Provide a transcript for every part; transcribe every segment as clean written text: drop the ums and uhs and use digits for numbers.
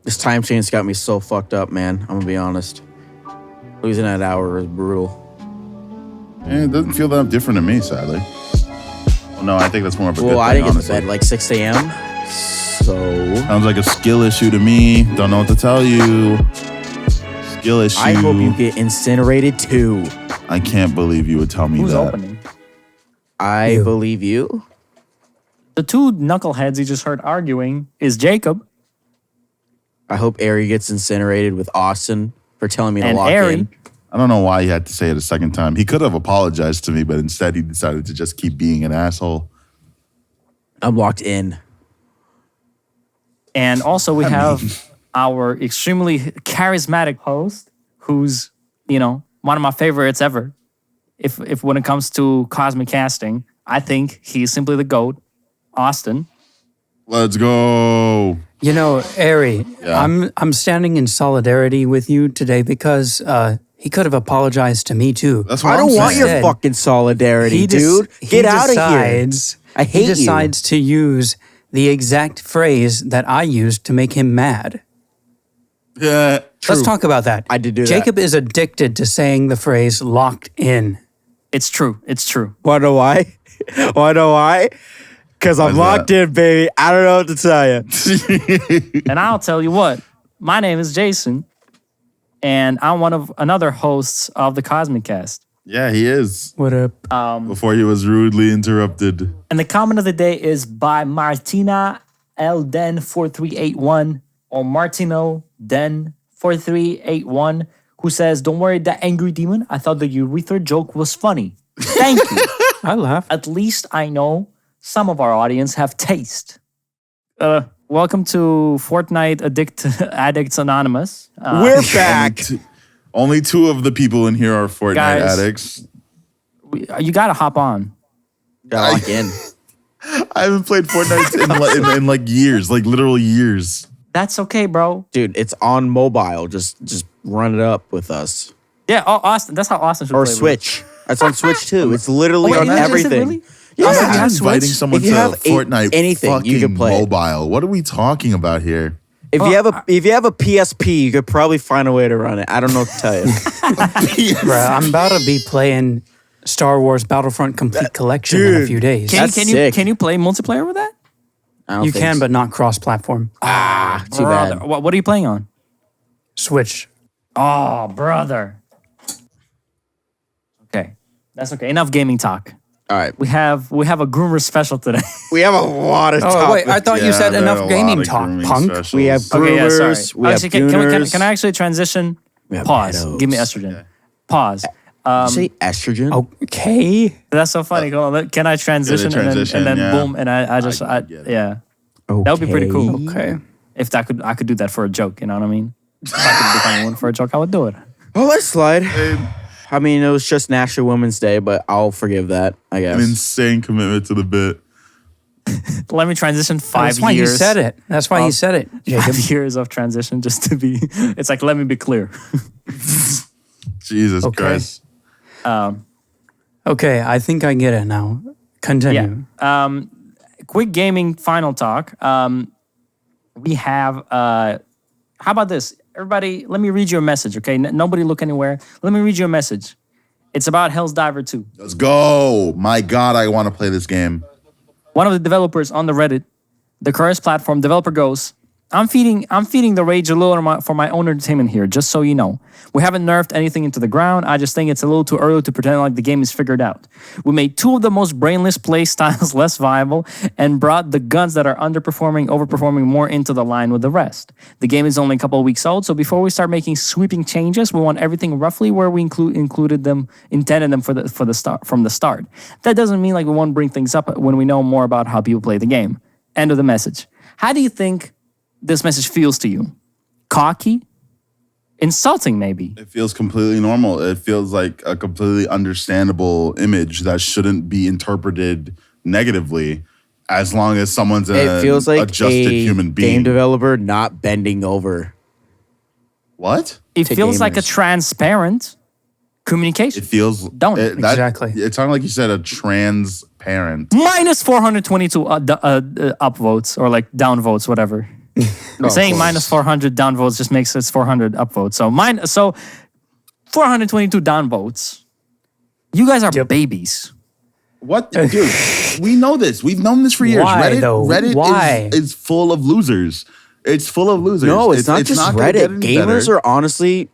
This time change got me so fucked up, man. I'm gonna be honest. Losing that hour was brutal. It doesn't feel that different to me, sadly. Well, no, I think that's more of a good thing, I didn't get to honestly. bed like 6 a.m. So Sounds like a skill issue to me. Don't know what to tell you. Skill issue. I hope you get incinerated too. I can't believe you would tell me Who's that. opening? I believe you. The two knuckleheads you just heard arguing is Jacob I hope Ari gets incinerated with Austin for telling me to and lock Ari. in. I don't know why he had to say it a second time. He could have apologized to me, but instead he decided to just keep being an asshole. I'm locked in. And also we have our extremely charismatic host, who's, one of my favorites ever. If when it comes to cosmic casting, I think he's simply the GOAT, Austin. Let's go. Ari, Yeah. I'm standing in solidarity with you today because he could have apologized to me too. That's what I I'm don't want saying. your fucking solidarity, dude. Get out of here. I hate He decides to use the exact phrase that I used to make him mad. Yeah. Let's talk about that. I did do that. Jacob is addicted to saying the phrase locked in. It's true. It's true. Wanna know why? Wanna know why? Because I'm Why's locked in, baby. I don't know what to tell you. And I'll tell you what, my name is Jason, and I'm one of another hosts of the Cosmic Cast. Yeah, he is. What up? Before he was rudely interrupted. And the comment of the day is by Martina Elden4381 or Martino Den4381, who says, "Don't worry, that angry demon. I thought the urethra joke was funny. Thank you. I laugh. At least I know some of our audience have taste." Welcome to Fortnite Addicts Anonymous. We're back. Only two of the people in here are Fortnite Guys. addicts. You gotta hop on. Gotta lock in. I haven't played Fortnite in like years, like literal years. That's okay, bro. Dude, it's on mobile. Just run it up with us. Yeah, Austin. That's how Austin should Or play with Switch. That's on Switch too. It's literally Wait, on is it everything. really? Yeah. Austin, you have Inviting Switch? someone If you to have Fortnite anything, fucking you can play it. mobile. What are we talking about here? If you have a PSP, you could probably find a way to run it. I don't know what to tell you. Bruh, I'm about to be playing Star Wars Battlefront Complete Collection in a dude. few days. Can That's sick. you play multiplayer with that? I don't You think can, so. but not cross-platform. Too Brother, bad. what are you playing on? Switch. Oh, brother. Okay, that's okay. Enough gaming talk. All right. We have a groomer special today. We have a lot of Oh, wait, I thought you said there are enough a lot gaming of talk, grooming punk. specials. We have Okay, yeah, sorry. groomers. We have Actually, can gooners. I actually transition? We have Pause. pedos. Give me estrogen. Pause. Did you say estrogen? Okay. That's so funny. Hold on. Can I transition, transition, and then yeah. boom, and I just get it. yeah. okay. That would be pretty cool. Okay. If I could do that for a joke, you know what I mean? If I could become one for a joke, I would do it. Oh, let's slide. I mean, it was just National Women's Day, but I'll forgive that, I guess. An insane commitment to the bit. Let me transition 5 That's why years. he said it. That's why he said it, Jacob. 5 years of transition just to be. It's like, let me be clear. Jesus Okay. Christ. Okay, I think I get it now. Continue. Quick gaming final talk. We have. How about this? Everybody, let me read you a message, okay? Nobody look anywhere. Let me read you a message. It's about Hell's Diver 2. Let's go. My God, I want to play this game. One of the developers on the Reddit, the Curse platform developer goes, I'm feeding the rage a little for my own entertainment here, just so you know. We haven't nerfed anything into the ground. I just think it's a little too early to pretend like the game is figured out. We made two of the most brainless play styles less viable and brought the guns that are underperforming, overperforming more into the line with the rest. The game is only a couple of weeks old, so before we start making sweeping changes, we want everything roughly where we intended them from the start. That doesn't mean like we won't bring things up when we know more about how people play the game. End of the message. How do you think this message feels to you? Cocky? Insulting, maybe? It feels completely normal. It feels like a completely understandable image that shouldn't be interpreted negatively as long as someone's It feels like adjusted a human being. game developer not bending over. What? It To feels like a gamers. transparent communication. It feels... Don't. Exactly. It sounded like you said a transparent. Minus 422 upvotes or like downvotes, whatever. No, of Saying course. minus 400 downvotes just makes it 400 upvotes. So 422 downvotes. You guys are babies. What, dude? We know this. We've known this for years. Why, Reddit, though? Reddit Why? is full of losers. It's full of losers. No, it's not just gonna get Reddit. any Gamers better. are honestly.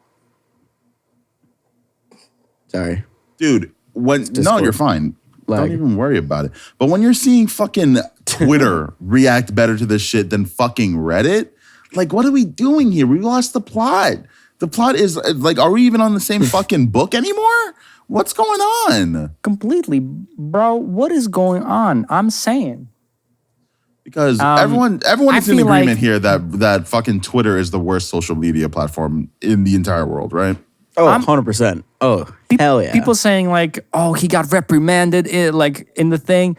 Sorry. Dude. No, Discord. you're fine. Lag. Don't even worry about it. But when you're seeing fucking Twitter react better to this shit than fucking Reddit, like, what are we doing here? We lost the plot. The plot is like, are we even on the same fucking book anymore? What's going on? Completely, bro. What is going on? I'm saying. Because everyone I is in feel agreement like- here that fucking Twitter is the worst social media platform in the entire world, right? Oh, 100%. Oh, hell yeah. People saying like, "Oh, he got reprimanded," like in the thing.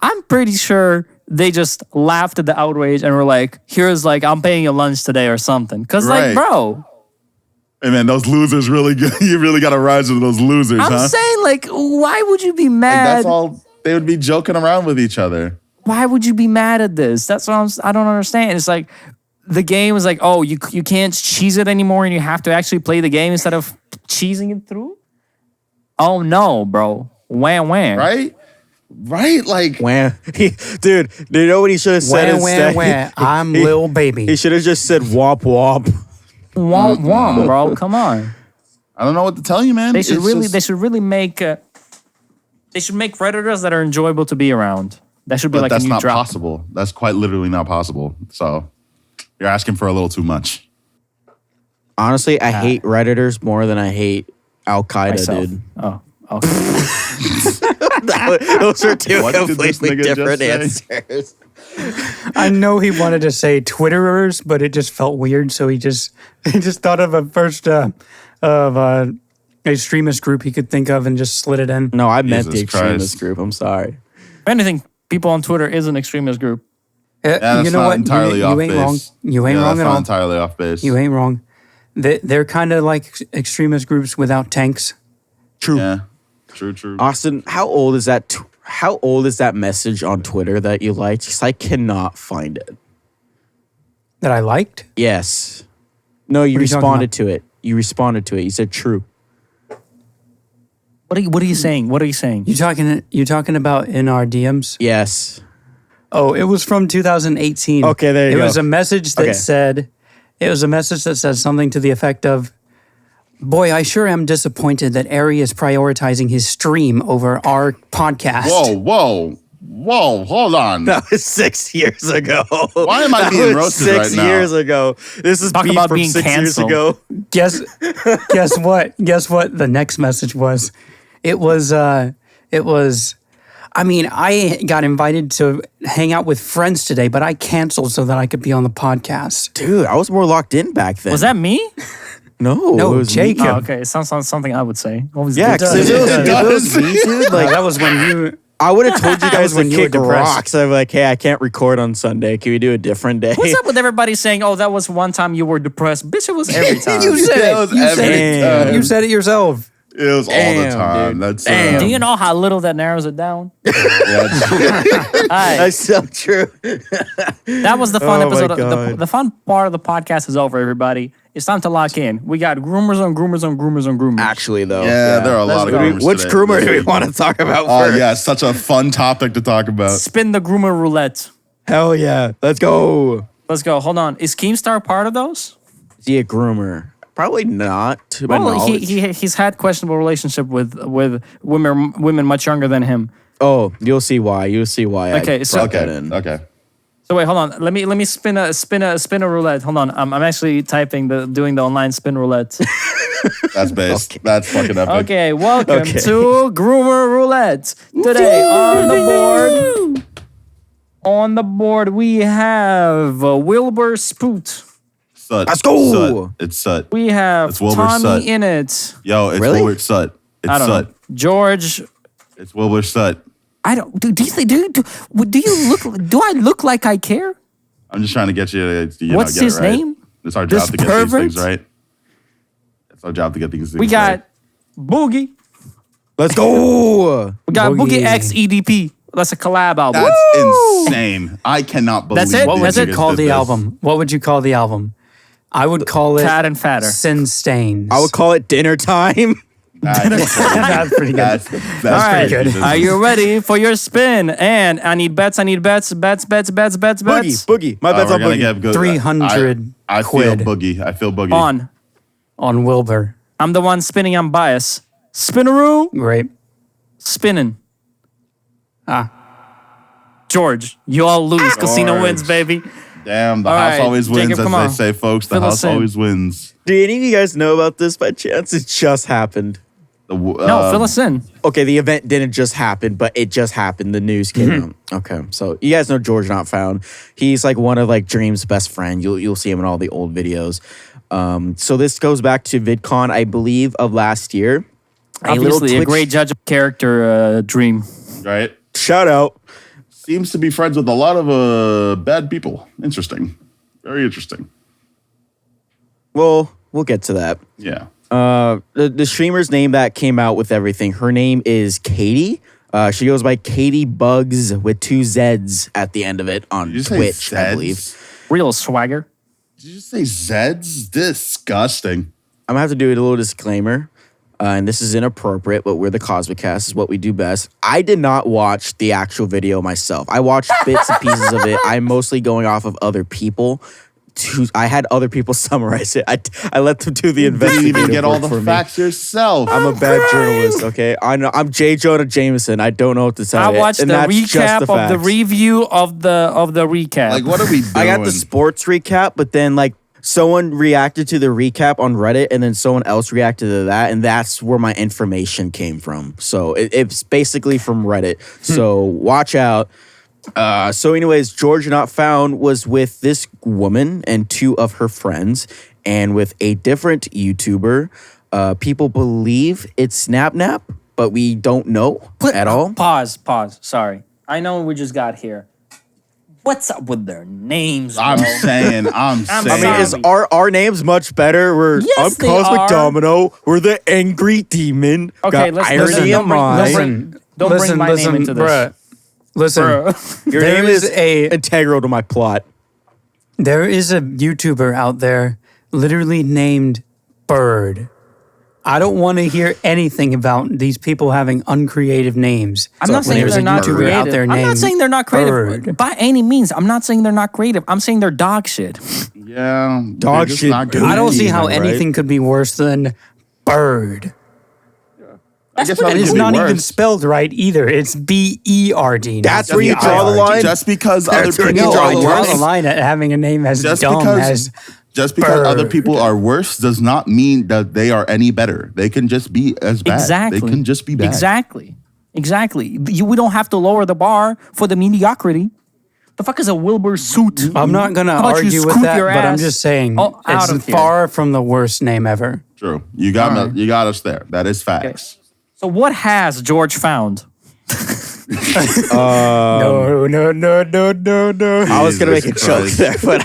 I'm pretty sure they just laughed at the outrage and were like, "Here's like, I'm paying you lunch today or something." Because Right. like, bro, Hey man, those losers really good. You really got to rise with those losers, I'm huh? saying like, why would you be Like, mad? that's all. They would be joking around with each other. Why would you be mad at this? That's what I don't understand. It's like the game is like, oh, you can't cheese it anymore, and you have to actually play the game instead of cheesing it through. Oh no, bro, wham wham. Right? Right? Like, Wham. Dude, do you know what he should have said instead? I'm Lil Baby. He should have just said womp womp. Womp womp, bro. Come on. I don't know what to tell you, man. They should It's really just- they should really make they should make Redditors that are enjoyable to be around. That should be But like that's a new not drop. possible. That's quite literally not possible. So you're asking for a little too much. Honestly, I hate Redditors more than I hate Al Qaeda, Myself. dude. Oh, okay. Those are two What did this completely nigga different just answers. I know he wanted to say Twitterers, but it just felt weird, so he just thought of a first extremist group he could think of and just slid it in. No, I meant Jesus the extremist Christ. group. I'm sorry. If anything, people on Twitter is an extremist group. Yeah, that's you know not what? entirely you off ain't base. wrong. You ain't Yeah, wrong that's at not all. entirely off base. You ain't wrong. They're kind of like extremist groups without tanks. True. Yeah. True. Austin, how old is that? How old is that message on Twitter that you liked? Because I cannot find it. That I liked. Yes. No, you What are you talking responded to it. You responded to it. You said true. What are you saying? What are you saying? You talking about in our DMs? Yes. Oh, it was from 2018. Okay, there you go. It was a message that Okay. said, something to the effect of, "Boy, I sure am disappointed that Ari is prioritizing his stream over our podcast." Whoa, hold on. That was 6 years ago. Why am I That being was roasted 6 right now? years ago. This is Talk beef about from being 6 years canceled. ago. Guess what? Guess what the next message was? It was I mean, I got invited to hang out with friends today, but I canceled so that I could be on the podcast. Dude, I was more locked in back then. Was that me? No, No, it was Jake. me. Oh, okay. It sounds something I would say. What was Yeah, it? because if it was me, dude, like That was when you I would have told you guys was when to you were kick depressed. rocks. I'm like, hey, I can't record on Sunday. Can we do a different day? What's up with everybody saying, "Oh, that was one time you were depressed"? Bitch, it was every time. you said That it. was You said every it. time. You said it yourself. It was all the Damn, time. dude. That's Damn. Do you know how little that narrows it down? yeah, Alright, That's so true. that was the fun Oh my episode. God. The fun part of the podcast is over, everybody. It's time to lock in. We got groomers on groomers on groomers on groomers. Actually, though. there are a lot of go. groomers Which today. groomer do we want to talk about Oh first? yeah, such a fun topic to talk about. Spin the groomer roulette. Hell yeah. Let's go. Let's go. Hold on. Is Keemstar part of those? Is he a groomer? Probably not, to my Well, knowledge. he's had questionable relationship with women much younger than him. Oh, you'll see why. You'll see why. Okay, I so- brought that in. Okay. So wait, hold on. Let me spin a roulette. Hold on. I'm actually doing the online spin roulette. That's based. That's fucking epic. Okay, welcome Okay. to Groomer Roulette. Today on the board we have Wilbur Soot. Sut. Let's go. Sut. It's Sut. We have It's Wilbur Tommy Soot. in it. Yo, it's Really? Wilbur Sut. It's I don't Sut. know. George. It's Wilbur Sut. I don't. Do I look like I care? I'm just trying to get you to What's get his it right. name? It's our This job to get pervert? these things right. It's our job to get these things We got right. Boogie. Let's go. We got Boogie Boogie. X EDP. That's a collab album. That's insane. I cannot believe That's it? What would these you niggas call did the this. album? What would you call the album? I would call it Fat and Fatter. Sin Stains. I would call it dinner time. That's pretty good. That's All pretty right. good. Are you ready for your spin? And I need bets. Bets. Boogie. My bet's We're on gonna Boogie. give good. 300 I feel quid. boogie. I feel boogie. On Wilbur. I'm the one spinning. I'm biased. Spinaroo. Great. Spinning. George, you all lose. Casino George. wins, baby. Damn, the All house right, always wins, Jacob, come as on. they say, folks. The Fill us house in. always wins. Do any of you guys know about this by chance? It just happened. No, fill us in. Okay, the event didn't just happen, but it just happened. The news came out. Okay, so you guys know GeorgeNotFound. He's like one of like Dream's best friend. You'll see him in all the old videos. So this goes back to VidCon, I believe, of last year. Obviously, a Twitch- great judge of character, Dream. Right? shout out. Seems to be friends with a lot of bad people. Interesting. Very interesting. Well, we'll get to that. Yeah. The streamer's name that came out with everything, her name is Katie. She goes by Katie Bugs with 2 Z's at the end of it on Did you say Twitch, I Zeds? believe. Real swagger. Did you say Zeds? Disgusting. I'm gonna have to do a little disclaimer, and this is inappropriate, but we're the Cosmic Cast, is what we do best. I did not watch the actual video myself. I watched bits and pieces of it. I'm mostly going off of other people. I had other people summarize it. I let them do the You didn't investigative even get all work the for facts yourself. me. I'm a bad journalist, okay? I'm J. Jonah Jameson. I don't know what to tell I you. watched the and that's just recap of the facts. review of the recap. Like, what are we doing? I got the sports recap, but then like someone reacted to the recap on Reddit, and then someone else reacted to that, and that's where my information came from. So it's basically from Reddit. So watch out. So anyways, GeorgeNotFound was with this woman and 2 of her friends, and with a different YouTuber. People believe it's SnapNap, but we don't know at all. Pause. Sorry. I know we just got here. What's up with their names, bro? I'm saying. I sorry. mean, is our names much better? Yes, I'm they Cosmic are. Domino. We're the angry demon. Okay, Got let's irony listen. in Don't bring- mind. don't bring my name into this. Bruh. Listen, Bruh. Your there name is a integral to my plot. there is a YouTuber out there literally named Bird. I don't want to hear anything about these people having uncreative names. I'm not saying there's they're a not YouTuber creative. out there I'm not named saying they're not creative Bird. by any means. I'm not saying they're not creative. I'm saying they're dog shit. Yeah. Dog they're just shit not good. booty. I don't see how Right? anything could be worse than Bird. I guess And nothing it's could be not even worse. spelled right either. It's BERD. That's where you draw the line? Just because other That's where people you No, draw I the draw line. the line at having a name as just dumb because as other Bird. people are worse does not mean that they are any better. They can just be as bad. Exactly. They can just be bad. Exactly. We don't have to lower the bar for the mediocrity. The fuck is a Wilbur Soot? I'm not going to How about you argue with scoop that, your but I'm ass just saying out of it's here. far from the worst name ever. True. You got us there. That is facts. So what has George found? No. I was gonna make a Jesus joke Christ. there, but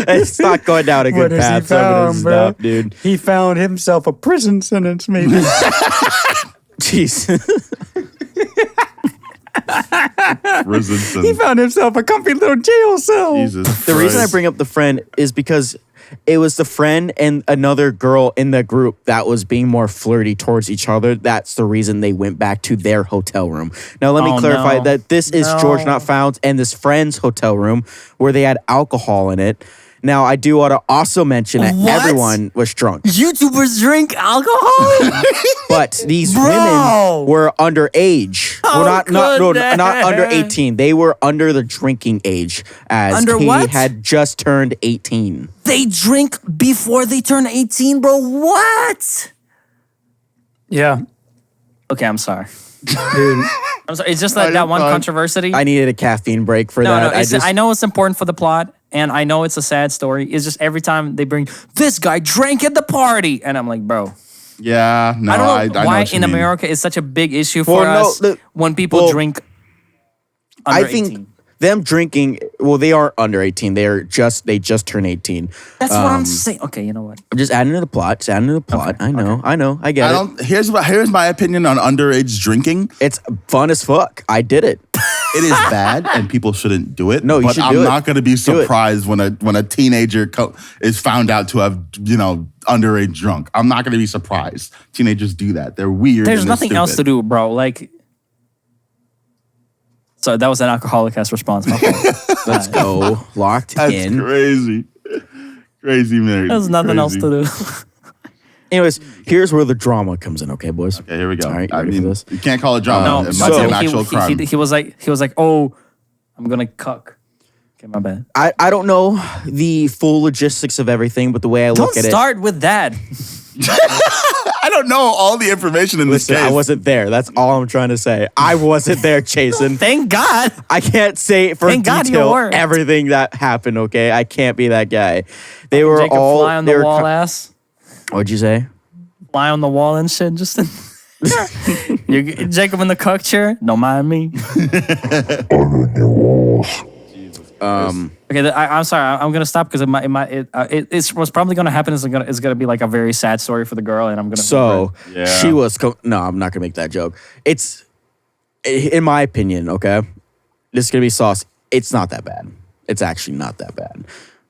it's not going down a good What has he path. So I'm gonna found, bro? stop, dude. He found himself a prison sentence, maybe. Jeez. Resistance. He found himself a comfy little jail cell. Jesus The reason I Christ. bring up the friend is because it was the friend and another girl in the group that was being more flirty towards each other. That's the reason they went back to their hotel room. Now, let me Oh, clarify no. that this is No. GeorgeNotFound and this friend's hotel room where they had alcohol in it. Now, I do want to also mention that What? everyone was drunk, YouTubers drink alcohol? but these Bro. women were underage. Oh, Well, not goodness. under 18. They were under the drinking age, as Under Katie what? had just turned 18. They drink before they turn 18, bro. What? Yeah, Okay, I'm sorry. dude. I'm sorry. It's just No, that you're one fine. controversy. I needed a caffeine break for No, that. I know it's important for the plot, and I know it's a sad story. It's just every time they bring this guy drank at the party, and I'm like, bro, Yeah, no, I don't know I why know what you in mean. America it's such a big issue for Well, no, us when people drink under I think 18. them drinking. Well, they are under 18. They just turned 18. That's what I'm saying. Okay, you know what? I'm just adding to the plot. Just adding to the plot. I know. I get I it. don't. Here's my opinion on underage drinking. It's fun as fuck. I did it. It is bad, and people shouldn't do it. No, you but should I'm do it. not going to be Do it. surprised when a teenager is found out to have underage drunk. I'm not going to be surprised. Teenagers do that. They're weird. There's and nothing they're else to do, bro. Like, so that was an alcoholic-ass response. My fault. Let's go. Locked That's in. crazy. Crazy, man. There's nothing else to do. Anyways, here's where the drama comes in, okay, boys? Okay, here we go. All right, you I ready for mean, this? you can't call it drama. No, it might be an he, actual crime. he was like, oh, I'm gonna cuck. Okay, my bad. I don't know the full logistics of everything, but the way I look Don't at start with that. I don't know all the information in this Listen, case. I wasn't there. That's all I'm trying to say. I wasn't there, Jason. Thank God. I can't say for Thank God you detail weren't. everything that happened, okay? I can't be that guy. They were Jacob all... fly on they the were wall ass. What'd you say? Fly on the wall and shit. Just Jacob in the cuck chair. Don't mind me. Okay, I'm sorry. I'm gonna stop because it was probably gonna happen. It's gonna be like a very sad story for the girl, and I'm gonna. So, Yeah. she was... no, I'm not going to make that joke. It's... In my opinion, okay? This is going to be sauce. It's not that bad. It's actually not that bad.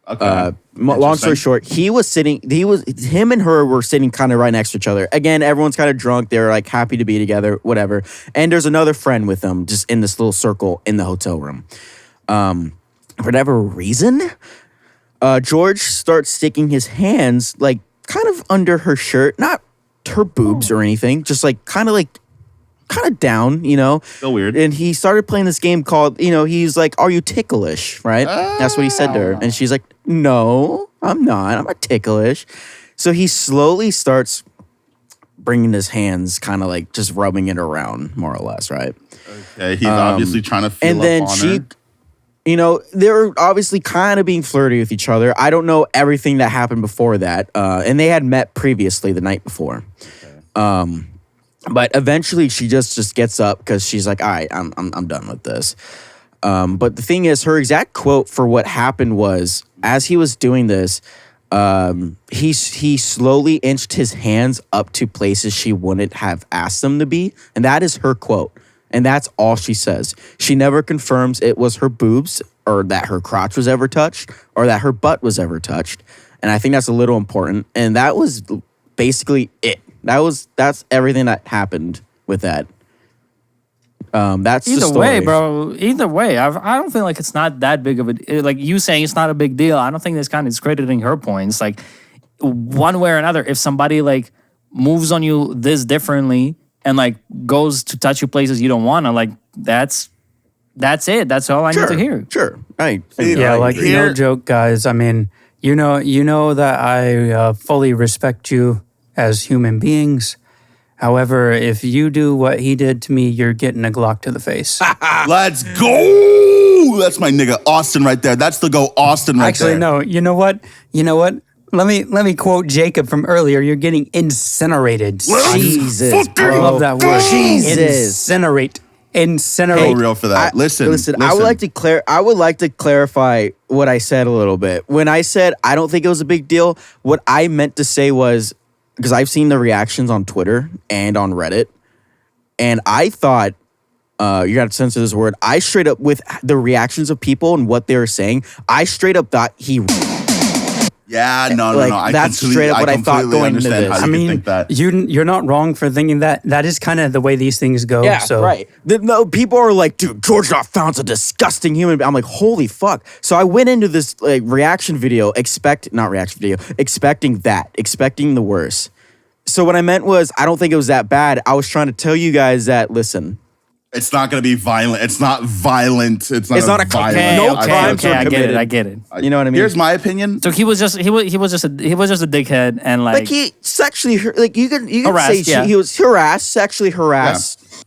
Okay. Long story short, him and her were sitting kind of right next to each other. Again, everyone's kind of drunk. They're like happy to be together, whatever. And there's another friend with them just in this little circle in the hotel room. For whatever reason, George starts sticking his hands like kind of under her shirt, not her boobs or anything, just like kind of down, Still weird. And he started playing this game called, he's like, "Are you ticklish?" Right? That's what he said to her. And she's like, "No, I'm not. I'm not ticklish." So he slowly starts bringing his hands kind of like just rubbing it around, more or less, right? Okay, he's obviously trying to feel And then up on she, her. they're obviously kind of being flirty with each other. I don't know everything that happened before that. And they had met previously the night before. But eventually she just gets up because she's like, "All right, I'm done with this." But the thing is, her exact quote for what happened was, as he was doing this, he slowly inched his hands up to places she wouldn't have asked them to be. And that is her quote. And that's all she says. She never confirms it was her boobs or that her crotch was ever touched or that her butt was ever touched. And I think that's a little important. And that was basically it. That's everything that happened with that. That's the Either story. way, bro. Either way, I don't feel like it's not that big of a like you saying it's not a big deal. I don't think that's kind of discrediting her points. Like one way or another, if somebody like moves on you this differently and like goes to touch you places you don't want to, like that's it. That's all I need to hear. Sure. Right. Yeah, like no joke, guys. I mean, you know that I fully respect you as human beings. However, if you do what he did to me, you're getting a Glock to the face. Let's go. That's my nigga Austin right there. That's the go Austin right Actually, there. no. You know what? Let me quote Jacob from earlier. You're getting incinerated. Jesus, I bro. love that word. Jesus. Incinerate. Go real for that. Listen. I would like to clarify what I said a little bit. When I said I don't think it was a big deal, what I meant to say was, because I've seen the reactions on Twitter and on Reddit, and I thought, you got to censor this word, I straight up, with the reactions of people and what they were saying, I straight up thought he... Yeah, no. I that's straight up what I thought going into understand this. how I you mean, think that. you're not wrong for thinking that. That is kind of the way these things go. Yeah, so. right. No, people are like, "Dude, GeorgeNotFound's a disgusting human." I'm like, holy fuck. So I went into this like expecting the worst. So what I meant was, I don't think it was that bad. I was trying to tell you guys that, listen, It's not going to be violent. It's not violent. It's not a violent. no crimes Okay, were I get committed. it. I get it. You know what I mean? Here's my opinion. So he was just a dickhead and like he sexually, like you could Harassed, say yeah. he was sexually harassed.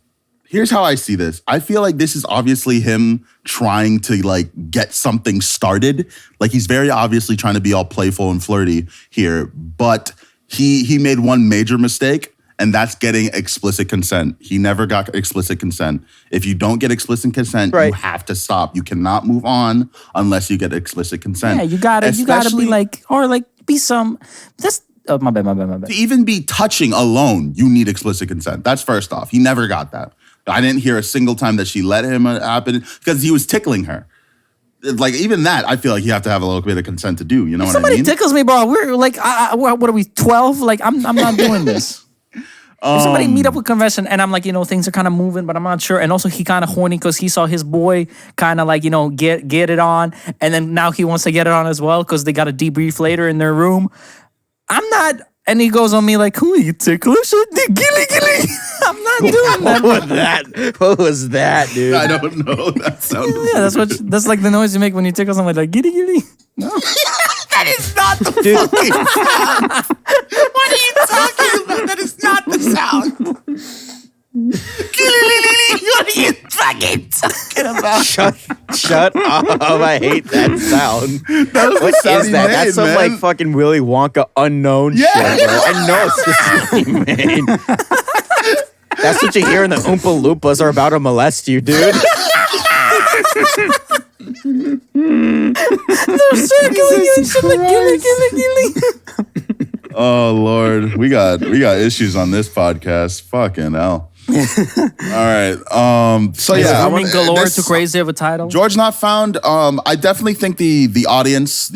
Here's how I see this. I feel like this is obviously him trying to like get something started. Like he's very obviously trying to be all playful and flirty here, but he made one major mistake, and that's getting explicit consent. He never got explicit consent. If you don't get explicit consent, Right. you have to stop. You cannot move on unless you get explicit consent. yeah, you gotta be Especially like, or like be some. That's my bad. to even be touching alone, you need explicit consent. That's first off. He never got that. I didn't hear a single time that she let him happen because he was tickling her. Like, even that, I feel like you have to have a little bit of consent to do. You know what I Somebody mean? tickles me, bro. We're like, what are we, 12? Like, I'm not doing this. If somebody meet up with convention and I'm like, things are kind of moving, but I'm not sure. And also he kind of horny because he saw his boy kind of like, get it on. And then now he wants to get it on as well because they got a debrief later in their room. I'm not. And he goes on me like, who you ticklish? Gilly. I'm not doing that. What was that, dude? I don't know. That sounded That's like the noise you make when you tickle somebody like gilly. No. That is not the fucking sound. What are you talking about? That is not the sound. What are you fucking talking about? Shut up. I hate that sound. What is that? That's some like fucking Willy Wonka unknown shit, bro. I know it's the same, man. That's what you hear in the Oompa Loompas are about to molest you, dude. They're circling you and shit like gilly. Oh Lord, we got issues on this podcast. Fucking hell. All right. So yeah, I mean, galore too crazy of a title. George Not Found. I definitely think the audience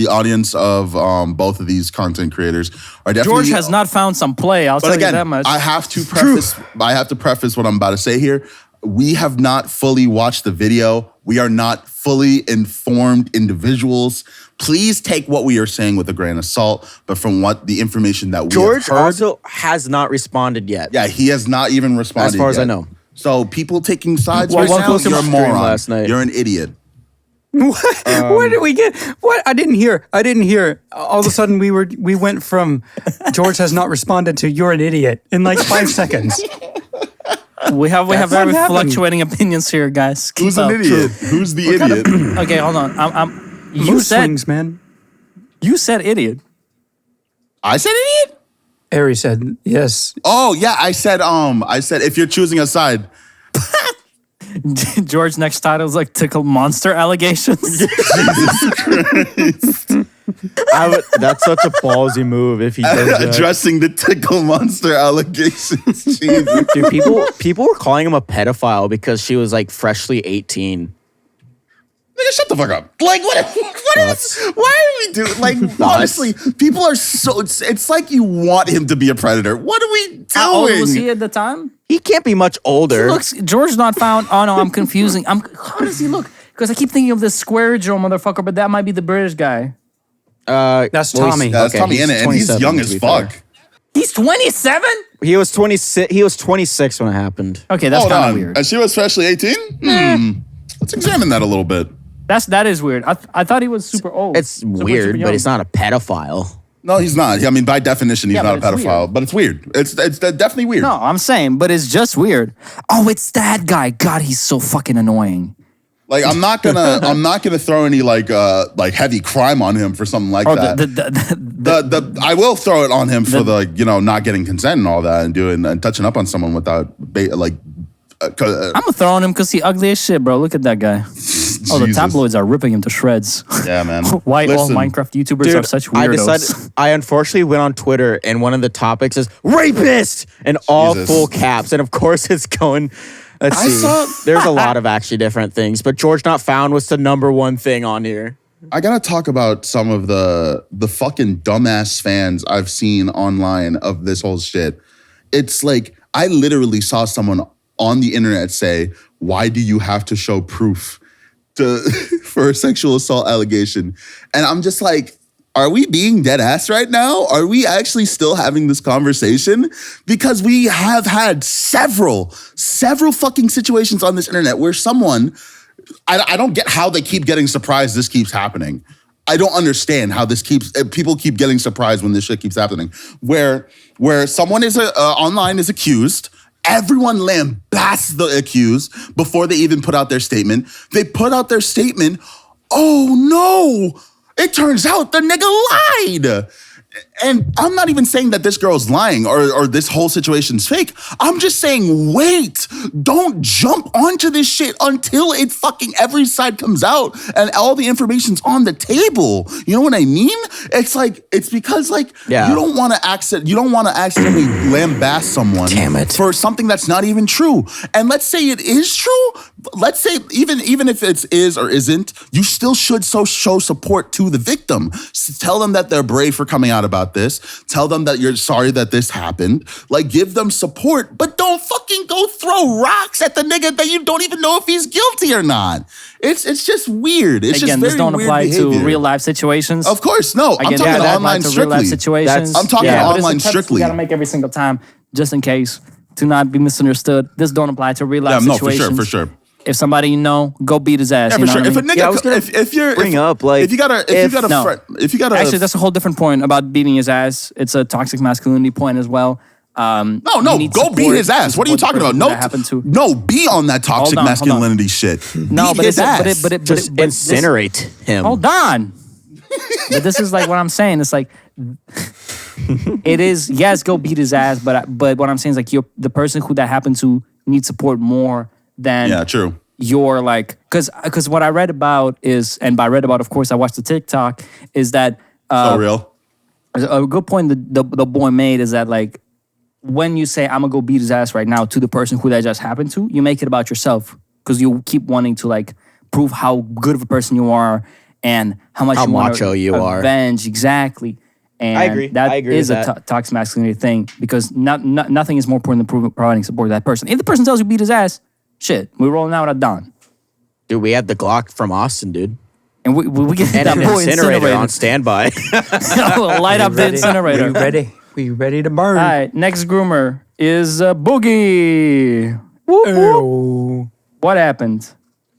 of both of these content creators are definitely. George has not found some play. I'll tell you that much. I have to preface what I'm about to say here. We have not fully watched the video. We are not fully informed individuals. Please take what we are saying with a grain of salt. But from what the information that we George have heard, also has not responded yet. yeah, he has not even responded As far as yet. I know. So people taking sides Well, right welcome now, to you're a my stream moron. last night. You're an idiot. What did we get? What? I didn't hear. All of a sudden, we went from George has not responded to you're an idiot in like 5 seconds. We have very what happened. fluctuating opinions here, guys. Keep Who's up. an idiot? Who's the idiot? Okay, hold on. You Mood said swings, man. you said idiot. I said idiot? Ari said yes. Oh yeah, I said if you're choosing a side. George next title is like tickle monster allegations. That's such a ballsy move if he does that. Addressing the tickle monster allegations. Jesus. Dude, people were calling him a pedophile because she was like freshly 18. Nigga, shut the fuck up. Like, what is, why are we doing, like, honestly, people are so, it's like you want him to be a predator. What are we doing? How old was he at the time? He can't be much older. George Not Found. Oh no, I'm confusing. How does he look? Because I keep thinking of this Square Joe motherfucker, but that might be the British guy. That's Tommy. That's Tommy in it, and he's 27, young to as be fuck. fair. He's 27? He was 26. He was 26 when it happened. Okay, that's Hold kind of on. weird. And she was freshly 18? Let's examine that a little bit. That is weird. I thought he was super old. It's Super weird, young. but he's not a pedophile. No, he's not. I mean, by definition, he's Yeah, not a but it's pedophile, weird. but it's weird. It's definitely weird. No, I'm saying, but it's just weird. Oh, it's that guy. God, he's so fucking annoying. Like, I'm not gonna throw any like heavy crime on him for something like that. I will throw it on him for not getting consent and all that and touching up on someone without I'm gonna throw on him because he's ugly as shit, bro. Look at that guy. Oh, the Jesus. tabloids are ripping him to shreds. Yeah, man. Why Listen, all Minecraft YouTubers are such weirdos? I unfortunately went on Twitter and one of the topics is rapist and all Jesus. full caps. And of course it's going, let's see. There's a lot of actually different things, but George Not Found was the number one thing on here. I gotta talk about some of the fucking dumbass fans I've seen online of this whole shit. It's like I literally saw someone on the internet say, "Why do you have to show proof for a sexual assault allegation?" And I'm just like, are we being dead ass right now? Are we actually still having this conversation? Because we have had several fucking situations on this internet where someone, I don't get how they keep getting surprised this keeps happening. I don't understand how people keep getting surprised when this shit keeps happening. Where someone is online is accused, everyone lambasts the accused before they even put out their statement. They put out their statement. Oh no! It turns out the nigga lied. And I'm not even saying that this girl's lying or this whole situation's fake. I'm just saying, wait, don't jump onto this shit until it fucking every side comes out and all the information's on the table. You know what I mean? It's like, it's because like, you don't want to accidentally lambast someone for something that's not even true. And let's say it is true. Let's say even if it is or isn't, you still should show support to the victim. Tell them that they're brave for coming out about this. Tell them that you're sorry that this happened. Like, give them support, but don't fucking go throw rocks at the nigga that you don't even know if he's guilty or not. It's just weird. It's Again, just this don't apply behavior. to real life situations. Of course, no. I'm talking online strictly. Real life situations. I'm talking online strictly. You gotta make every single time, just in case, to not be misunderstood. This don't apply to real life situations. For sure. If somebody you know, go beat his ass. Yeah, you for know sure. what I mean? If you gotta Actually, that's a whole different point about beating his ass. It's a toxic masculinity point as well. No, go beat his ass. What are you talking about? No, be on that toxic masculinity shit. No, beat his ass. But just incinerate him. Hold on. But this is like what I'm saying. It's like it is. Yes, go beat his ass. But what I'm saying is like the person who that happened to needs support more than true. You're like because what I read about is, and by read about, of course, I watched the TikTok, is that So real. a good point the boy made is that like when you say I'm gonna go beat his ass right now to the person who that just happened to, you make it about yourself because you keep wanting to like prove how good of a person you are and how much macho you are. Avenge exactly. And I agree. That I agree is with a toxic masculinity thing because nothing is more important than providing support to that person. If the person tells you beat his ass, shit, we're rolling out at dawn. Dude, we have the Glock from Austin, dude. And we get And that an boy incinerator on standby. Light up the incinerator. We ready? We ready to burn? All right, next groomer is Boogie. Ew. What happened?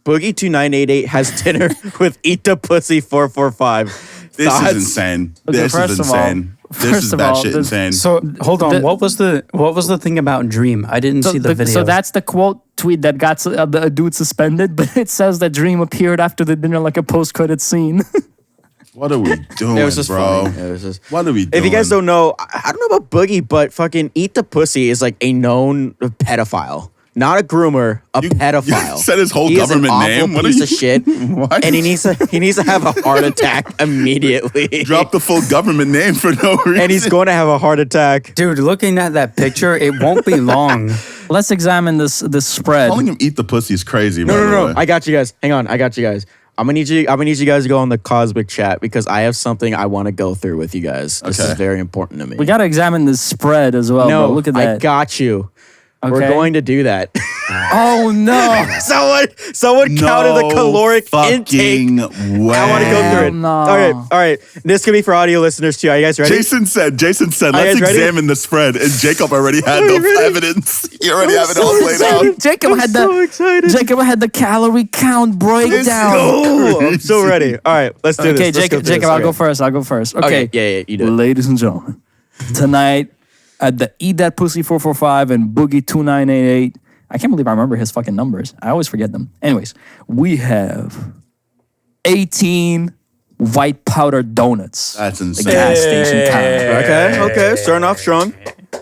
Boogie2988 has dinner with Eat the Pussy 445. This Thoughts? is insane. Okay, This first is of all- insane. This is first of all, batshit insane. So hold on. The- what was the thing about Dream? I didn't see the video. So that's the quote tweet that got the dude suspended, but it says that Dream appeared after the dinner like a post-credit scene. What are we doing, It was just bro? funny. It was just. What are we doing? If you guys don't know, I don't know about Boogie, but fucking Eat the Pussy is like a known pedophile. Not a groomer, a pedophile. You said his whole He is government an awful name. What piece are of you? shit. What? And he needs to have a heart attack immediately. Drop the full government name for no reason. And he's going to have a heart attack. Dude, looking at that picture, it won't be long. Let's examine this spread. Calling him eat the pussy is crazy. No. I got you guys. Hang on. I got you guys. I'm gonna need you guys to go on the Cosmic chat because I have something I want to go through with you guys. This is very important to me. We got to examine this spread as well. No, bro. Look at that. I got you. We're Okay. going to do that. Oh no! No someone counted the caloric intake. fucking way. I want to go through it. No. All right. This could be for audio listeners too. Are you guys ready? Jason said, Are let's you guys ready? examine the spread. And Jacob already had Are you the ready? evidence. He already have it all played out. Jacob had so excited. Jacob had the calorie count breakdown. Oh, I'm so ready. All right, let's do Okay, this. Let's go Jacob, through this. I'll Okay. go first. I'll go first. Okay. Yeah, you do it. Ladies and gentlemen, tonight at the Eat That Pussy 445 and Boogie 2988. I can't believe I remember his fucking numbers. I always forget them. Anyways, we have 18 white powder donuts. That's The insane. gas station kind. Okay. Starting off strong.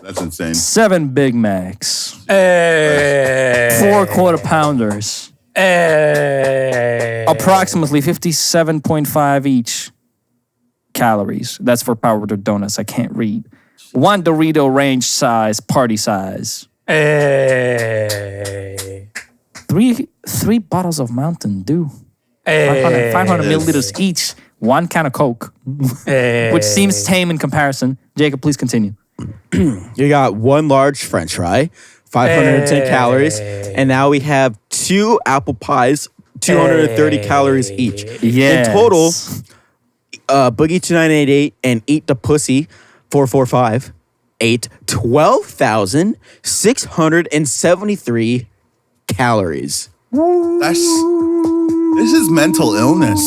That's insane. 7 Big Macs. Hey. 4 quarter pounders. Hey. Approximately 57.5 each calories. That's for powdered donuts. I can't read. 1 Dorito range size, party size. Hey. Three bottles of Mountain Dew. Hey. 500 milliliters each. 1 can of Coke, Hey. which seems tame in comparison. Jacob, please continue. You got 1 large French fry, 510 calories, and now we have 2 apple pies, 230 calories each. Yes. In total, Boogie 2988 and Eat the Pussy 445 ate 12,673 calories. This is mental illness.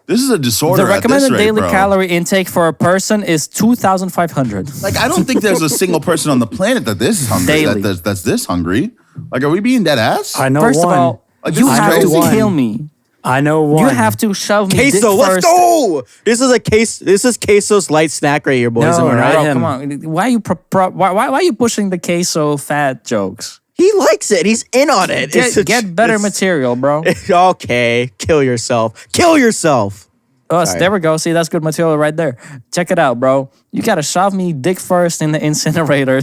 This is a disorder. The at recommended this rate, daily bro. calorie intake for a person is 2,500. Like, I don't think there's a single person on the planet that this is hungry. Daily. That's this hungry. Like, are we being dead ass? I know First one. of all, Like, you this is have to crazy. kill me I know one. You have to shove me dick Queso, let's first. go. This is Queso's light snack right here, boys. No, Am I right? right. Bro, him. come on. Why are you pushing the queso fat jokes? He likes it. He's in on it. Get better material, bro. Okay, kill yourself. Kill yourself. Sorry. There we go. See, that's good material right there. Check it out, bro. You gotta shove me dick first in the incinerator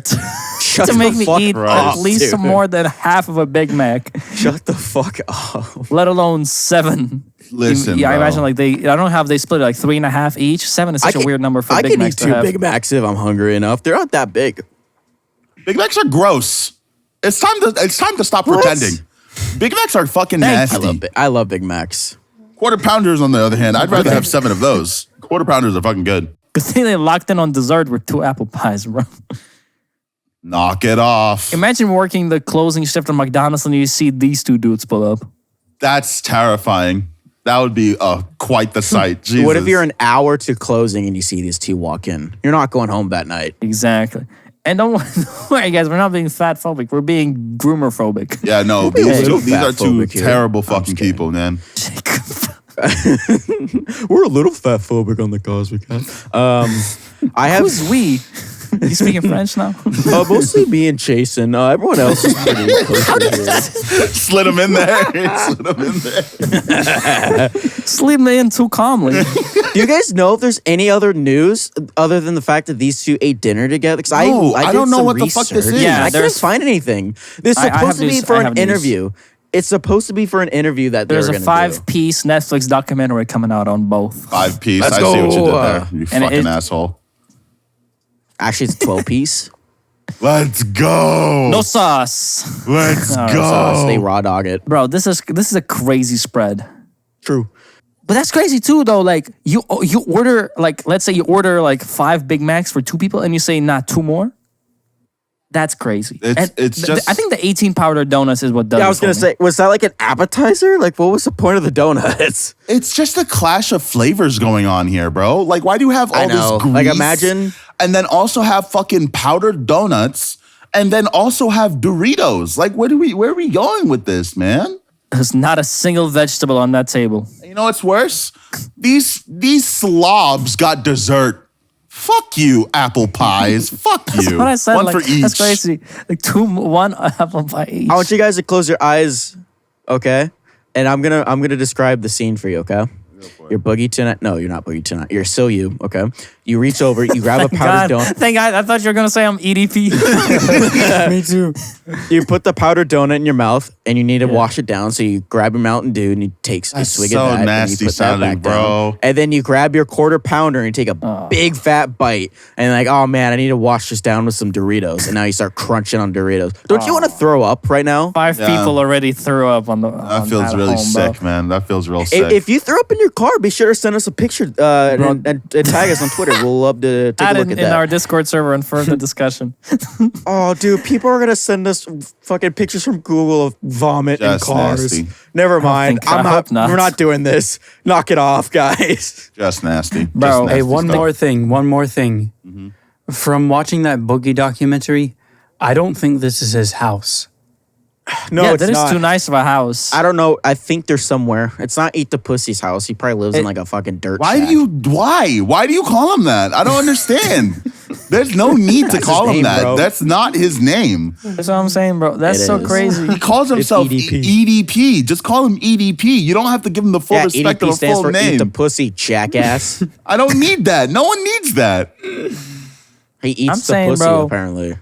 Shut to the make me fuck eat up, at least dude. more than half of a Big Mac, Shut the fuck up. let alone 7. Listen, yeah, I bro. imagine like I don't know how they split it, like 3.5 each. 7 is such a weird number for I Big can Macs eat to 2 have. Big Macs if I'm hungry enough. They're not that big. Big Macs are gross. It's time to stop What? pretending. Big Macs are fucking nasty. I love Big Macs. Quarter pounders, on the other hand, I'd rather have 7 of those. Quarter pounders are fucking good. Good thing they locked in on dessert with 2 apple pies, bro. Knock it off. Imagine working the closing shift at McDonald's and you see these 2 dudes pull up. That's terrifying. That would be quite the sight. Jesus. What if you're an hour to closing and you see these 2 walk in? You're not going home that night. Exactly. And don't worry, guys, we're not being fat phobic. We're being groomer phobic. Yeah, no, be a little these are 2 fat-phobic here. terrible I'm fucking just kidding. people, man. We're a little fat phobic on the Cosmic Cat. I have Who's we? You speaking French now? mostly me and Jason. Everyone else is pretty close to here. Slid them in there. Slid them in there. Sleep me in too calmly. Do you guys know if there's any other news other than the fact that these 2 ate dinner together? Because No, I did don't know some what the fuck this research. is. Yeah, I couldn't there's- find anything. This is I have supposed to be news- for I have an news. interview. It's supposed to be for an interview that There's they're a going to do. 5-piece Netflix documentary coming out on both. 5 piece. Let's I see what you go. did there. You And fucking it- asshole. Actually, it's a 12-piece. Let's go. No sauce. Let's No, go. So they raw dog it. Bro, this is a crazy spread. True. But that's crazy too, though. Like you order, like let's say you order like 5 Big Macs for 2 people, and you say not 2 more. That's crazy. It's just- I think the 18 powder donuts is what does. Yeah, I it was for gonna me. say, was that like an appetizer? Like, what was the point of the donuts? It's just a clash of flavors going on here, bro. Like, why do you have all know. this grease? Like, imagine- and then also have fucking powdered donuts, and then also have Doritos. Like, where are we going with this, man? There's not a single vegetable on that table. You know what's worse? These slobs got dessert. Fuck you, apple pies. Fuck you. What I said, One like, for each. that's crazy. Like 1 apple pie each. I want you guys to close your eyes, okay? And I'm gonna describe the scene for you, okay? You're Boogie tonight. No, you're not Boogie tonight. You're still you, okay? You reach over, you grab a powdered donut. Thank God. I thought you were gonna say I'm EDP. Me too. You put the powdered donut in your mouth, and you need to wash it down. So you grab your Mountain Dew, and you take a That's swig so of that, and nasty you put that sounding, back down. bro. And then you grab your quarter pounder and you take a big fat bite, and like, oh man, I need to wash this down with some Doritos. And now you start crunching on Doritos. Don't you want to throw up right now? 5 Yeah. people already threw up on the. That feels really sick, man. That feels real sick. If you throw up in your car, be sure to send us a picture and tag us on Twitter. We'll love to take Add a it look at in that. our Discord server and further discussion. Oh, dude, people are gonna send us fucking pictures from Google of vomit Just in cars. nasty. Never mind. I hope not. We're not doing this. Knock it off, guys. Just nasty. Bro, Just nasty Hey, one stuff. more thing. From watching that Boogie documentary, I don't think this is his house. No, yeah, it's that is not. too nice of a house. I don't know. I think they're somewhere. It's not Eat the Pussy's house. He probably lives in like a fucking dirt Why shack. do you call him that? I don't understand. There's no need to That's call his him name, that. bro. That's not his name. That's what I'm saying, bro. That's It so is. crazy. He calls himself EDP. EDP. Just call him EDP. You don't have to give him the full Yeah, respect EDP of a stands full for Eat the name. Pussy, jackass. I don't need that. No one needs that. He eats I'm the saying, pussy, bro. apparently.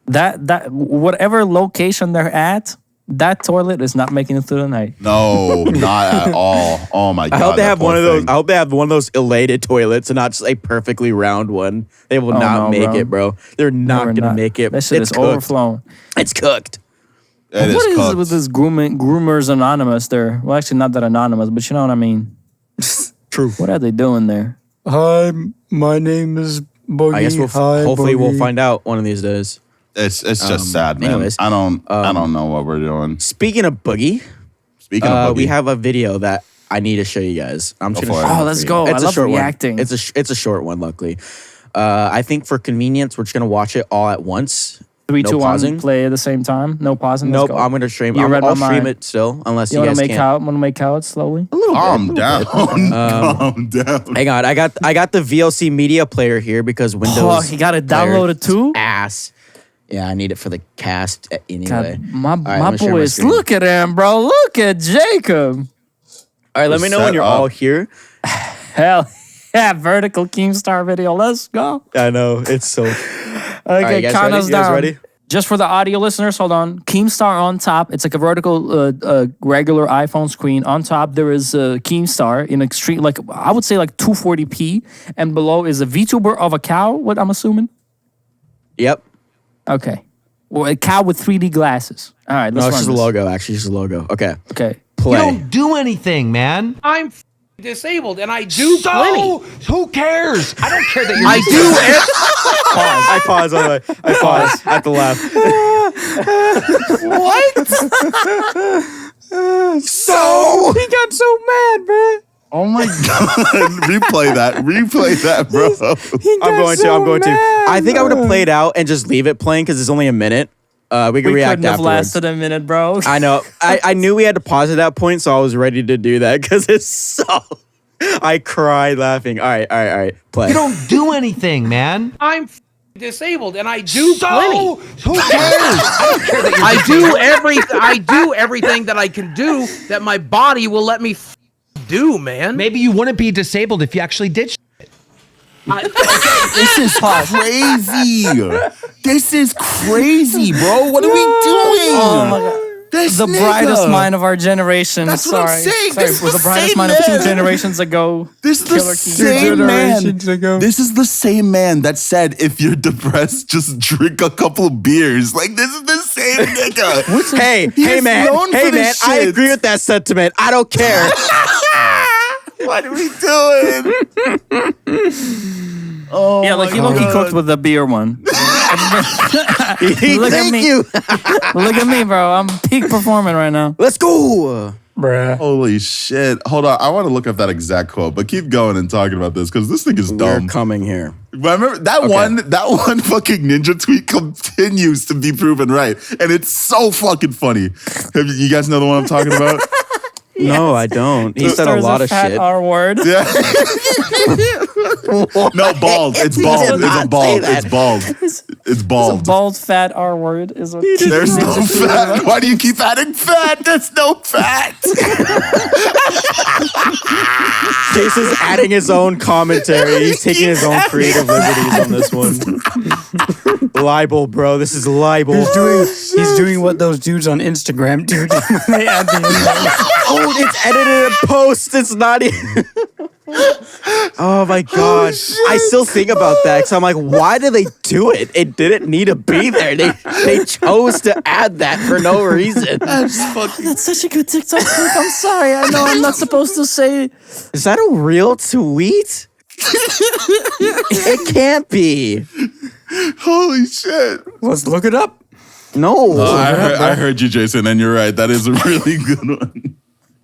That whatever location they're at, that toilet is not making it through the night. No, not at all. Oh my god. I hope they that have poor one of those. thing. I hope they have one of those elated toilets and not just a perfectly round one. They will not no, make bro. it, bro. They're not Never gonna make it. That shit It's is cooked. overflowing. It's cooked. It is What is cooked. it with this Groomers Anonymous there? Well, actually, not that anonymous, but you know what I mean. True. What are they doing there? Hi, my name is Boogie. I guess hopefully we'll find out one of these days. It's just sad, man. anyways, I don't know what we're doing. Speaking of Boogie, Speaking of Boogie, we have a video that I need to show you guys. I'm just Go gonna for it. show Oh, it let's for go. you. I love short reacting. One. It's a short one, luckily. I think for convenience, we're just gonna watch it all at once. 3, No 2, 1, pausing? play at the same time. No pausing. Let's Nope, go. I'm gonna stream. You read I'll my stream mind. it still, unless You you want guys to make can't. out? Want to make out slowly? Calm down. Calm down. Hang on, I got the VLC media player here because Windows. Oh, he got it player downloaded too. Ass. Yeah, I need it for the cast anyway. God, my All right, I'm gonna share my boys, screen. look at him, bro. Look at Jacob. All right, let me know Set when you're up. all here. Hell yeah, vertical Keemstar video. Let's go. I know it's so. Okay, right, you guys count ready? us You guys down. ready? Just for the audio listeners, hold on. Keemstar on top. It's like a vertical, regular iPhone screen. On top, there is Keemstar in extreme, like I would say, like 240p, and below is a VTuber of a cow. What I'm assuming. Yep. Okay, well, a cow with 3D glasses. All right, let's No, it's run just a this. logo. Actually, it's just a logo. Okay. Okay. Play. You don't do anything, man. I'm disabled and I do plenty. Who cares? I don't care that you're. I do. I pause on the way. I pause at the laugh. So he got so mad, bro. Oh my god! Replay that, bro. I'm going to. I think I'm gonna play it out and just leave it playing because it's only a minute. We can We react couldn't have afterwards. lasted a minute, bro. I know. I knew we had to pause at that point, so I was ready to do that because it's so. I cried laughing. All right. Play. You don't do anything, man. I'm disabled and I do plenty. Who cares? I don't care that you're. I do everything that I can do that my body will let me do, man. Maybe you wouldn't be disabled if you actually did. This is crazy. This is crazy, bro. What are we doing? Oh my god. This The nigga. brightest mind of our generation. That's what I'm saying. Sorry, This is was the the brightest same mind of 2 man. generations ago. This is the Killer Keem. same man. generations ago. This is the same man that said, if you're depressed, just drink a couple beers. Like, this is the same nigga. Hey, He hey is man, known hey for man, this I shit. agree with that sentiment. I don't care. What are we doing? Oh, Yeah, like my you look, he God. cooked with the beer one. Look at Thank me. you. Look at me, bro. I'm peak performing right now. Let's go. Bruh. Holy shit. Hold on. I want to look up that exact quote, but keep going and talking about this because this thing is We're dumb. coming here. Remember that one fucking ninja tweet continues to be proven right. And it's so fucking funny. You guys know the one I'm talking about? No, I don't. He said a There's lot of fat shit. R word. Yeah. No, bald. It's bald. did It's not a bald. say It's bald. It's bald. Bald fat R word is what. There's no fat. Why do you keep adding fat? There's no fat. Jason's adding his own commentary. He's taking his own creative liberties on this one. Libel, bro. This is libel. He's doing what those dudes on Instagram do when they add the Oh, it's edited in post. It's not even. Oh my god. I still think about that because I'm like, why did they do it? It didn't need to be there. They chose to add that for no reason. That's such a good TikTok clip. I'm sorry. I know I'm not supposed to say. Is that a real tweet? It can't be. Holy shit. Let's look it up. No. I heard you, Jason, and you're right. That is a really good one.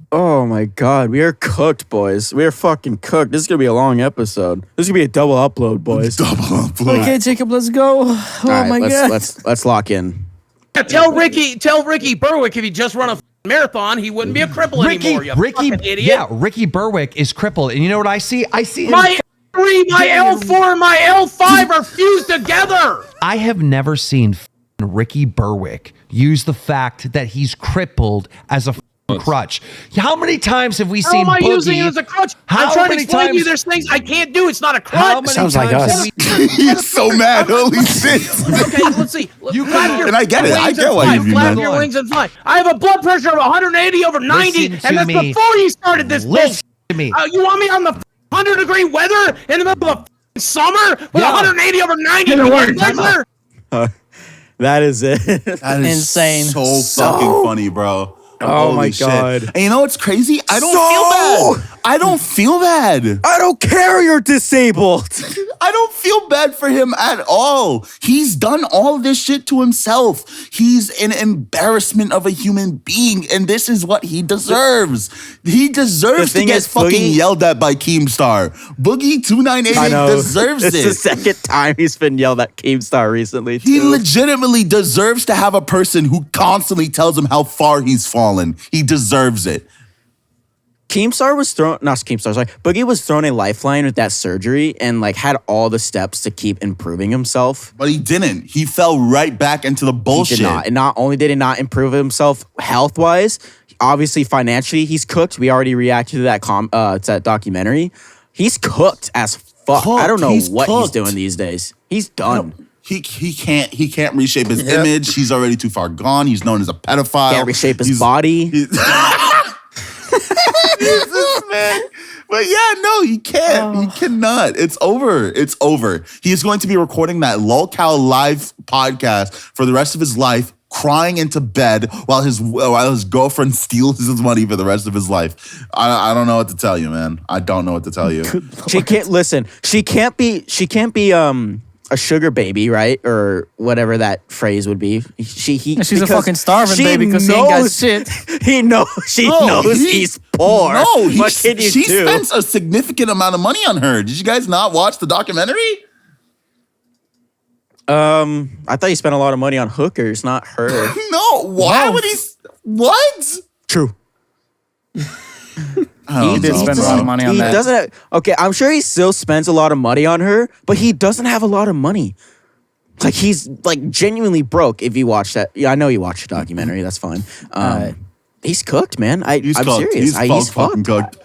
Oh my god, we are cooked, boys. We are fucking cooked. This is gonna be a long episode. This is gonna be a double upload, boys. Double upload. Okay, Jacob, let's go. Oh All right, my god. let's lock in. Tell Ricky Berwick if he just run a marathon, he wouldn't be a cripple anymore. You fucking idiot. Yeah, Ricky Berwick is crippled, and you know what I see? I see him. My L3, my L4, and my L5 are fused together. I have never seen Ricky Berwick use the fact that he's crippled as a crutch. How many times have we How seen am I Boogie? using it as a crutch? How I'm trying to many explain to you times- there's things I can't do. It's not a How crutch. many Sounds like times us. have we- He's so mad. Holy shit. Okay, let's see. Flap your And I get it. I wings get and why fly. you mean Flap that. your wings and fly. I have a blood pressure of 180 over 90, Listen to and that's me. before you started this bullshit. Listen to me. You want me on the 100-degree weather in the middle of summer with 180 over 90 blood pressure? That is it. That is Insane. so fucking funny, bro. Oh Holy my shit. God. And you know what's crazy? I don't feel bad. I don't feel bad. I don't care you're disabled. I don't feel bad for him at all. He's done all this shit to himself. He's an embarrassment of a human being, and this is what he deserves. He deserves to get fucking yelled at by Keemstar. Boogie 2988 deserves it. It's the second time he's been yelled at Keemstar recently, too. He legitimately deserves to have a person who constantly tells him how far he's fallen. He deserves it. Boogie was thrown a lifeline with that surgery and like had all the steps to keep improving himself. But he didn't. He fell right back into the bullshit. He did not. And not only did he not improve himself health-wise, obviously financially, he's cooked. We already reacted to that documentary. He's cooked as fuck. I don't know he's doing these days. He's done. He can't reshape his image. He's already too far gone. He's known as a pedophile. Can't reshape his body. Jesus, man. But yeah, no, he can't. He cannot. It's over. It's over. He is going to be recording that LolCal live podcast for the rest of his life, crying into bed while his girlfriend steals his money for the rest of his life. I don't know what to tell you, man. I don't know what to tell you. She can't listen. She can't be a sugar baby, right? Or whatever that phrase would be. She's a fucking starving baby because she ain't got shit. She knows he's poor. No, what can you she do? spends a significant amount of money on her. Did you guys not watch the documentary? I thought he spent a lot of money on hookers, not her. No, why would he? What? True. He did spend a lot of money on that. Okay, I'm sure he still spends a lot of money on her, but he doesn't have a lot of money. Like, he's like genuinely broke if you watch that. Yeah, I know you watched the documentary. That's fine. He's cooked, man. I'm serious. He's fucking cooked.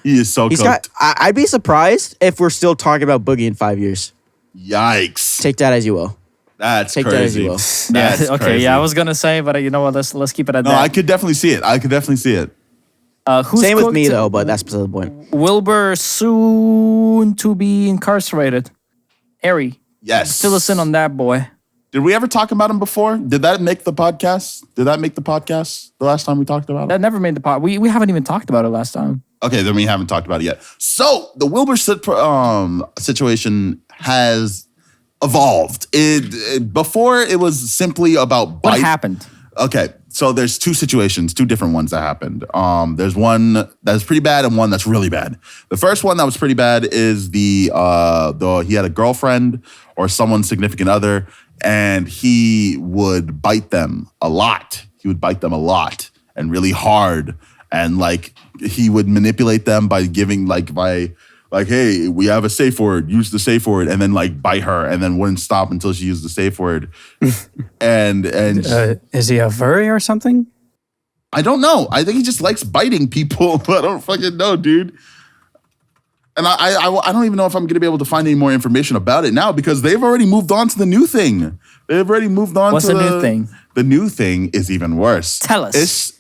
He is so cooked. I'd be surprised if we're still talking about Boogie in 5 years. Yikes. Take that as you will. That's Take crazy. that as you will. That's Okay, crazy. yeah, I was gonna say, but you know what? Let's keep it at that. No, I could definitely see it. Same with me, though, but that's beside the point. Wilbur soon to be incarcerated. Harry. Yes. Fill us in on that, boy. Did we ever talk about him before? Did that make the podcast? The last time we talked about That it? never made the pod. We haven't even talked about it last time. Okay, then we haven't talked about it yet. So the Wilbur Soot situation has evolved. Before it was simply about What happened? Okay, so there's two different ones that happened. There's one that's pretty bad and one that's really bad. The first one that was pretty bad is he had a girlfriend or someone's significant other, and he would bite them a lot. And really hard, and like he would manipulate them by giving hey, we have a safe word, use the safe word, and then like bite her, and then wouldn't stop until she used the safe word. and is he a furry or something? I don't know. I think he just likes biting people. I don't fucking know, dude. And I don't even know if I'm going to be able to find any more information about it now because they've already moved on to the new thing. They've already moved on What's to the new thing? The new thing is even worse. Tell us.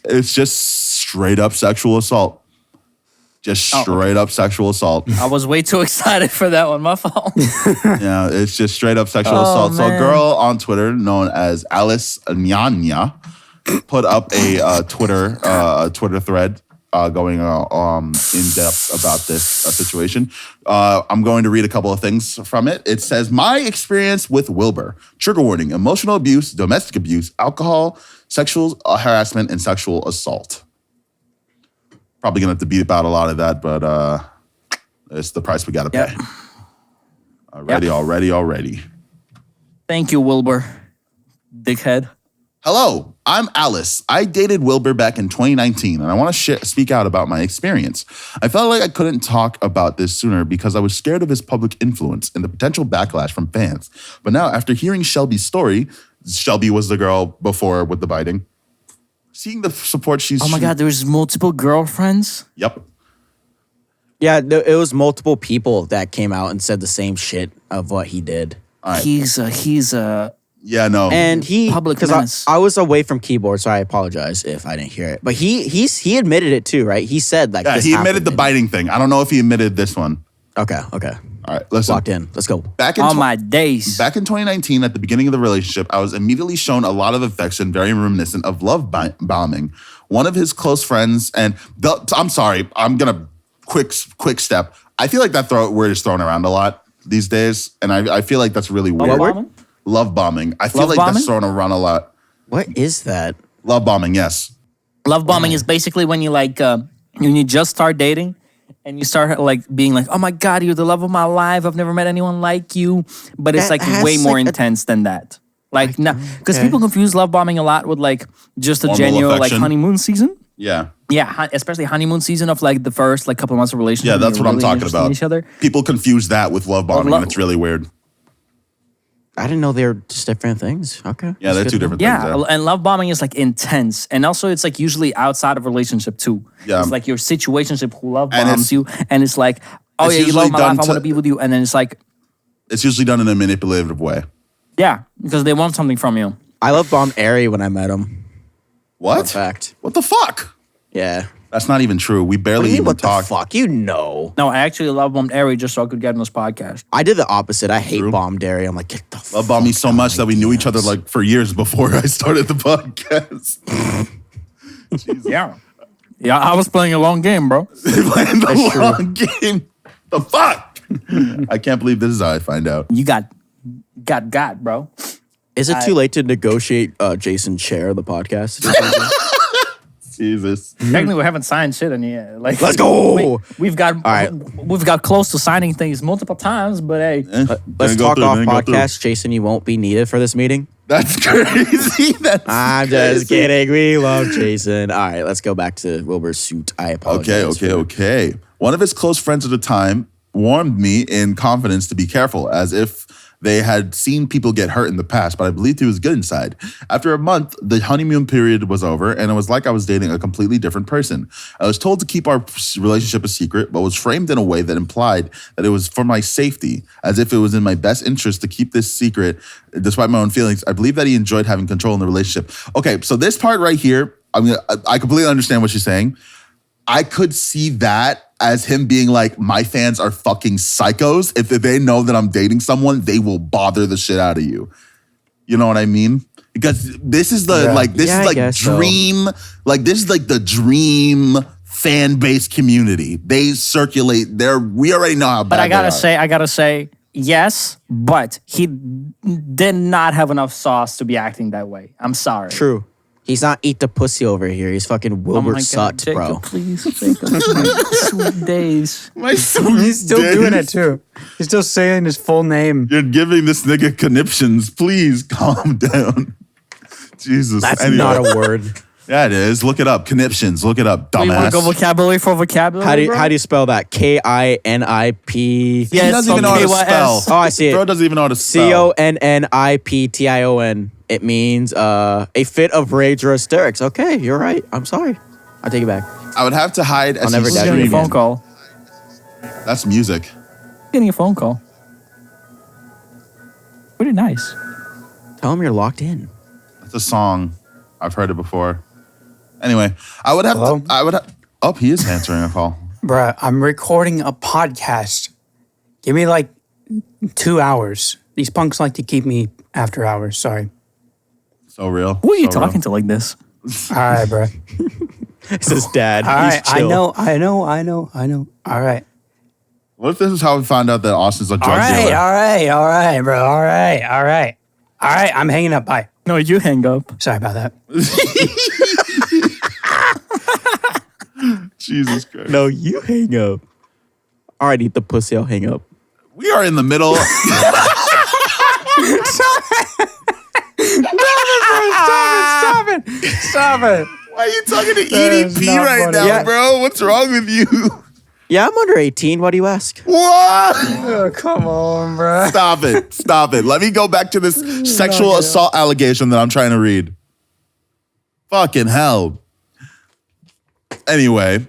It's just straight up sexual assault. Just straight up sexual assault. I was way too excited for that one. My fault. Yeah, it's just straight up sexual assault. So a girl on Twitter known as Alice Nyanya put up a Twitter thread going in depth about this situation. I'm going to read a couple of things from it. It says, my experience with Wilbur. Trigger warning, emotional abuse, domestic abuse, alcohol, sexual harassment, and sexual assault. Probably going to have to beat about a lot of that, but it's the price we got to pay. Already. Thank you, Wilbur. Dickhead. Hello, I'm Alice. I dated Wilbur back in 2019, and I want to speak out about my experience. I felt like I couldn't talk about this sooner because I was scared of his public influence and the potential backlash from fans. But now, after hearing Shelby's story, Shelby was the girl before with the biting, seeing the support she's... Oh my God, there's multiple girlfriends? Yep. Yeah, it was multiple people that came out and said the same shit of what he did. Right. He's a Yeah, no. And Public because menace. I was away from keyboard, so I apologize if I didn't hear it. But he admitted it too, right? He said like, Yeah, this he admitted happened. the biting thing. I don't know if he admitted this one. Okay. All right, listen. Locked in. Let's go. Back in on my days. Back in 2019, at the beginning of the relationship, I was immediately shown a lot of affection, very reminiscent of love bombing. One of his close friends, and I'm sorry, I'm going to quick step. I feel like that word is thrown around a lot these days, and I feel like that's really weird. Love bombing. I feel like that's thrown around a lot. What is that? Love bombing, yes. Love bombing is basically when you like when you just start dating and you start like being like, oh my God, you're the love of my life. I've never met anyone like you. But it's That like has, way more like, intense than that. Like, because okay. people confuse love bombing a lot with like just a Normal genuine like affection. honeymoon season. Yeah. Yeah, especially honeymoon season of like the first like couple months of relationship. Yeah, when that's you're what I'm really talking interested in about. Each other. People confuse that with love bombing, and it's really weird. I didn't know they were just different things. Okay. Yeah, they're two different things. Yeah, and love bombing is like intense, and also it's like usually outside of relationship too. Yeah. It's like your situationship who love And bombs you, and it's like, oh it's yeah, you love usually my life, I done want to be with you, and then it's like, It's usually done in a manipulative way. yeah, because they want something from you. I love bombed Ari when I met him. What? Fact. What the fuck? Yeah. That's not even true. We What do barely you mean, even what talk. the fuck? You know. No, I actually love bombed Ari just so I could get on this podcast. I did the opposite. I hate True. bombed Ari. I'm like, get the Love bombed me fuck so out much of that we my knew each other DMs. like for years before I started the podcast. Yeah, yeah, I was playing a long game, bro. Playing the long game. The fuck? I can't believe this is how I find out. You got, bro. Is it too late to negotiate Jason's share of the podcast? Jesus. Technically, we haven't signed shit in yet. Like, Let's go. We've got right. we've got close to signing things multiple times, but hey, Let's Didn't go talk through, off didn't go through. podcast. Jason, you won't be needed for this meeting. That's crazy. That's I'm just crazy. kidding. We love Jason. All right, let's go back to Wilbur Soot. I apologize. Okay. One of his close friends at the time warned me in confidence to be careful, as if they had seen people get hurt in the past, but I believed he was good inside. After a month, the honeymoon period was over, and it was like I was dating a completely different person. I was told to keep our relationship a secret, but was framed in a way that implied that it was for my safety, as if it was in my best interest to keep this secret, despite my own feelings. I believe that he enjoyed having control in the relationship. Okay, so this part right here, I completely understand what she's saying. I could see that as him being like, my fans are fucking psychos. If they know that I'm dating someone, they will bother the shit out of you. You know what I mean? Because this is the I guess so. dream, like this is like the dream fan base community. They circulate there. We already know how bad but I they are. gotta say, yes, but he did not have enough sauce to be acting that way. I'm sorry. True. He's not eat the pussy over here. He's fucking Wilbur Soot, Jacob, bro. please, Jacob, my sweet days. My sweet He's still days. doing it too. He's still saying his full name. You're giving this nigga conniptions. Please calm down. Jesus. That's Anyway. not a word. Yeah, it is. Look it up. Conniptions. Look it up, You want dumbass. to go vocabulary for vocabulary? How do you spell that? KINIP. He Yes, doesn't even know how to KYS. spell. Oh, I see Bro it. doesn't even know how to spell. CONNIPTION. It means a fit of rage or hysterics. Okay, you're right. I'm sorry. I take it back. I would have to hide as never he's doubt Getting a you streaming. phone call. That's music. Getting a phone call. Pretty nice. Tell him you're locked in. That's a song. I've heard it before. Anyway, I would have Hello? to. Oh, he is answering a call. Bruh, I'm recording a podcast. Give me like 2 hours. These punks like to keep me after hours. Sorry. So real. Who are you So real. talking to like this? All right, bruh. It's his dad. All He's right. I chill. know. All right. What if this is how we found out that Austin's a drug All right, dealer? all right, bro. All right. I'm hanging up. Bye. No, you hang up. Sorry about that. Jesus Christ. No, you hang up. All right, eat the pussy. I'll hang up. We are in the middle. Stop it. Why are you talking to is EDP not right funny. now, Yeah. bro? What's wrong with you? Yeah, I'm under 18. Why do you ask? What? Oh, come on, bro. Stop it. Let me go back to this sexual assault allegation that I'm trying to read. Fucking hell. Anyway,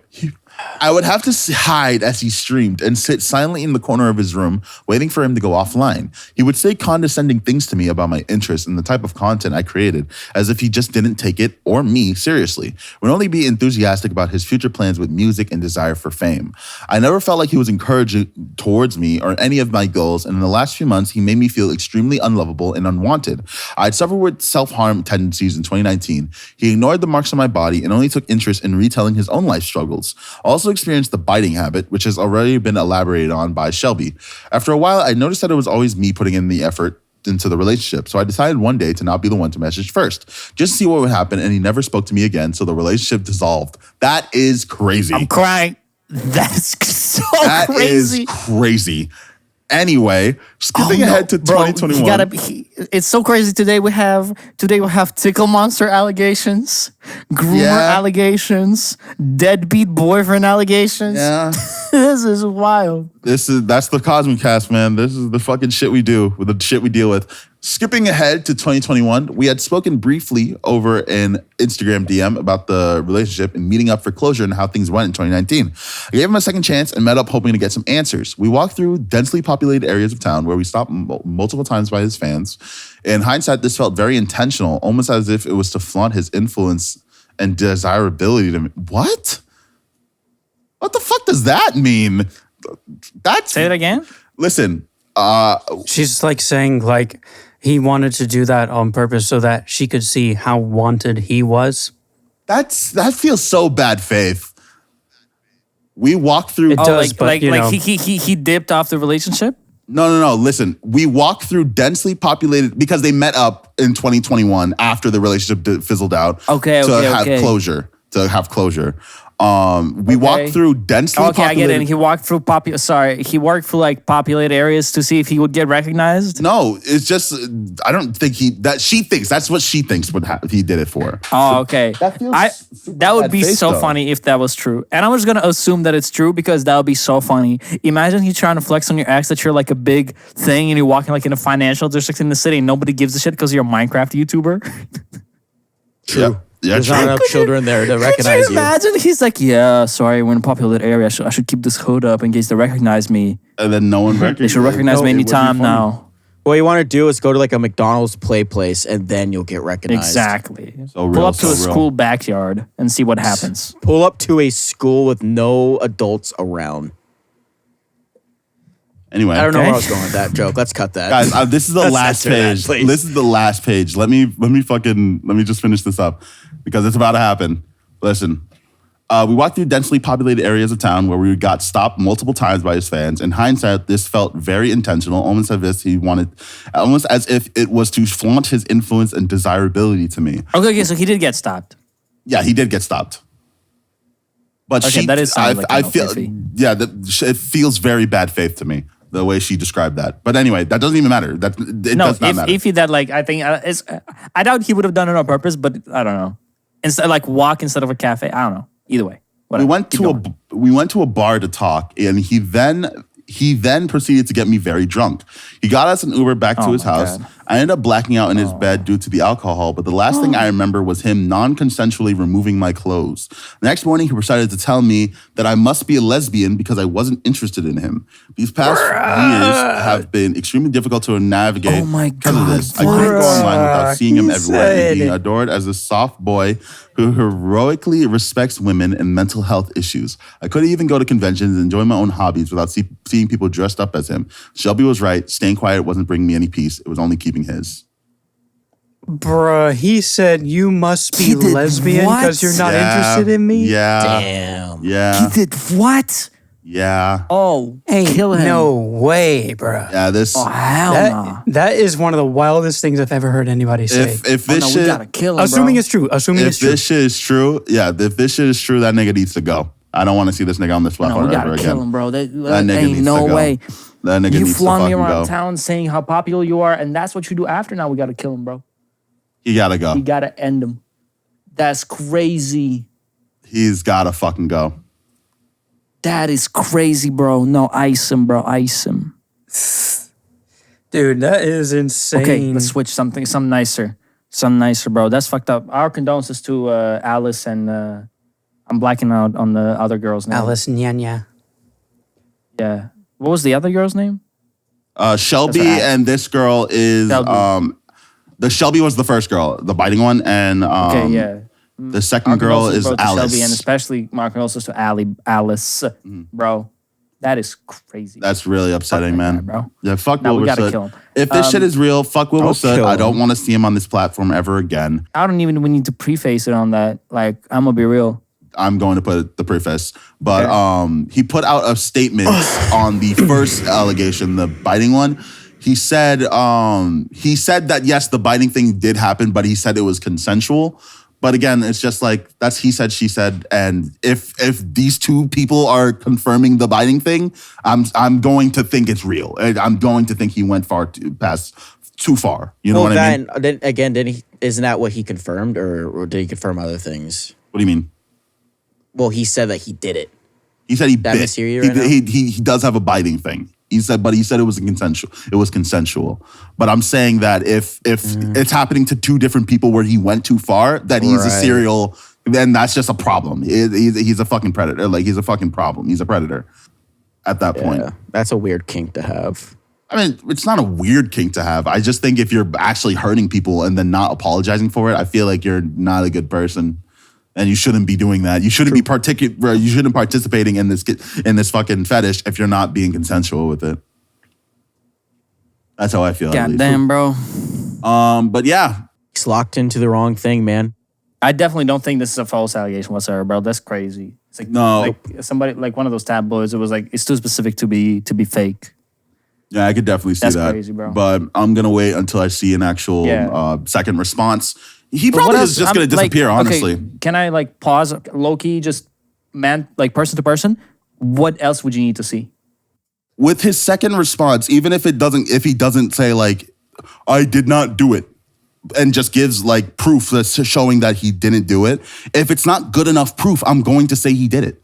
I would have to hide as he streamed and sit silently in the corner of his room, waiting for him to go offline. He would say condescending things to me about my interests and the type of content I created, as if he just didn't take it or me seriously. Would only be enthusiastic about his future plans with music and desire for fame. I never felt like he was encouraging towards me or any of my goals, and in the last few months, he made me feel extremely unlovable and unwanted. I had suffered with self-harm tendencies in 2019. He ignored the marks on my body and only took interest in retelling his own life struggles. All also experienced the biting habit, which has already been elaborated on by Shelby. After a while, I noticed that it was always me putting in the effort into the relationship. So I decided one day to not be the one to message first, just to see what would happen. And he never spoke to me again. So the relationship dissolved. That is crazy. I'm crying. That's so That crazy. is crazy. Anyway, skipping ahead to 2021. It's so crazy. Today we have tickle monster allegations, groomer allegations, deadbeat boyfriend allegations. Yeah. This is wild. That's the Cosmic Cast, man. This is the fucking shit we do with the shit we deal with. Skipping ahead to 2021, we had spoken briefly over an Instagram DM about the relationship and meeting up for closure and how things went in 2019. I gave him a second chance and met up hoping to get some answers. We walked through densely populated areas of town where we stopped multiple times by his fans. In hindsight, this felt very intentional, almost as if it was to flaunt his influence and desirability to me. What? What the fuck does that mean? Say it again. Listen, She's like saying like he wanted to do that on purpose so that she could see how wanted he was. that feels so bad faith. We walked through. It does, but, you know. he dipped off the relationship. No. Listen, we walked through densely populated because they met up in 2021 after the relationship fizzled out. Okay, To have closure. We walked through densely populated. I get it. He walked through he walked through like populated areas to see if he would get recognized. No, it's just I don't think she thinks that's what she thinks he did it for. Oh, okay. That would be so though. funny if that was true. And I'm just gonna assume that it's true because that would be so funny. Imagine you trying to flex on your ex that you're like a big thing and you're walking like in a financial district in the city and nobody gives a shit because you're a Minecraft YouTuber. True. Yeah, There's not enough children there to recognize Could you. you imagine? He's like, yeah, sorry, we're in a populated area. I should keep this hood up in case they recognize me. And then no one recognized. They should recognize me anytime now. What you want to do is go to like a McDonald's play place and then you'll get recognized. Exactly. So real, Pull up to so a real. school backyard and see what happens. Pull up to a school with no adults around. Anyway, I don't know where I was going with that joke. Let's cut that. Guys, this is the last censor that, page. please. This is the last page. Let me just finish this up because it's about to happen. Listen, we walked through densely populated areas of town where we got stopped multiple times by his fans. In hindsight, this felt very intentional, almost as if it was to flaunt his influence and desirability to me. Okay, so he did get stopped. Yeah, he did get stopped. But Okay, that is sounding like I no feel, iffy. yeah, it feels very bad faith to me. The way she described that. But anyway, that doesn't even matter. It does not matter. If he that like I think I doubt he would have done it on purpose, but I don't know. Instead like walk instead of a cafe. I don't know. Either way. Whatever. We went to a bar to talk, and he then proceeded to get me very drunk. He got us an Uber back to his house. God. I ended up blacking out in his bed due to the alcohol, but the last thing I remember was him non-consensually removing my clothes. The next morning, he decided to tell me that I must be a lesbian because I wasn't interested in him. These past years have been extremely difficult to navigate Oh my because of God, this. I couldn't go online without seeing him He everywhere and said- being adored as a soft boy who heroically respects women and mental health issues. I couldn't even go to conventions and enjoy my own hobbies without seeing people dressed up as him. Shelby was right. Staying quiet wasn't bringing me any peace. It was only keeping his. Bruh, he said you must be He did lesbian what? because you're not interested in me? Yeah. Damn. Yeah. He did what? Yeah. Oh, Ain't kill him. no way, bruh. Yeah. This. Oh, hell no. That is one of the wildest things I've ever heard anybody say. If Oh, this no, we shit, gotta kill him, Assuming bro. it's true. Assuming if it's true. this shit is true, yeah. If this shit is true, that nigga needs to go. I don't want to see this nigga on this No, platform we ever gotta again. kill him, bro. That Ain't nigga needs no to go. way. That nigga You needs to flung me fucking around go. town saying how popular you are, and that's what you do after. Now we gotta kill him, bro. He gotta go. We gotta end him. That's crazy. He's gotta fucking go. That is crazy, bro. No, ice him, bro. Ice him. Dude, that is insane. Okay, let's switch some nicer. Some nicer, bro. That's fucked up. Our condolences to Alice and I'm blacking out on the other girl's name. Alice Nyanya. Yeah. What was the other girl's name? Shelby That's right. and this girl is Shelby. the Shelby was the first girl, the biting one, and Okay, yeah. the second Our girl condolences, is bro, to Alice. Shelby, and especially my condolences to Alice, bro. That is crazy. That's really upsetting, Fuck that man. guy, bro. Yeah, fuck Now we Wilbur gotta Soot. kill him. If this shit is real, fuck Wilbur Soot. kill I him. don't want to see him on this platform ever again. I don't even need to preface it on that. Like, I'm gonna be real. I'm going to put the preface, but he put out a statement on the first allegation, the biting one. He said that yes, the biting thing did happen, but he said it was consensual. But again, it's just like that's he said, she said, and if these two people are confirming the biting thing, I'm going to think it's real. I'm going to think he went too far. You know what I mean? Then again, isn't that what he confirmed, or did he confirm other things? What do you mean? Well, he said that he did it. He said he that bit. He does have a biting thing. He said it was consensual. It was consensual. But I'm saying that if it's happening to two different people where he went too far, that he's a serial, then that's just a problem. He's a fucking predator. Like he's a fucking problem. He's a predator at that point. That's a weird kink to have. I mean, it's not a weird kink to have. I just think if you're actually hurting people and then not apologizing for it, I feel like you're not a good person. And you shouldn't be doing that. You shouldn't You shouldn't participating in this fucking fetish if you're not being consensual with it. That's how I feel. Goddamn, bro. But yeah, he's locked into the wrong thing, man. I definitely don't think this is a false allegation whatsoever, bro. That's crazy. It's like like somebody like one of those tabloids. It was like it's too specific to be fake. Yeah, I could definitely see that. That's crazy, bro. But I'm gonna wait until I see an actual second response. He probably is just going to disappear, honestly. Okay, can I like pause low-key, just person to person? What else would you need to see? With his second response, even if he doesn't say like, I did not do it, and just gives like proof that's showing that he didn't do it, if it's not good enough proof, I'm going to say he did it.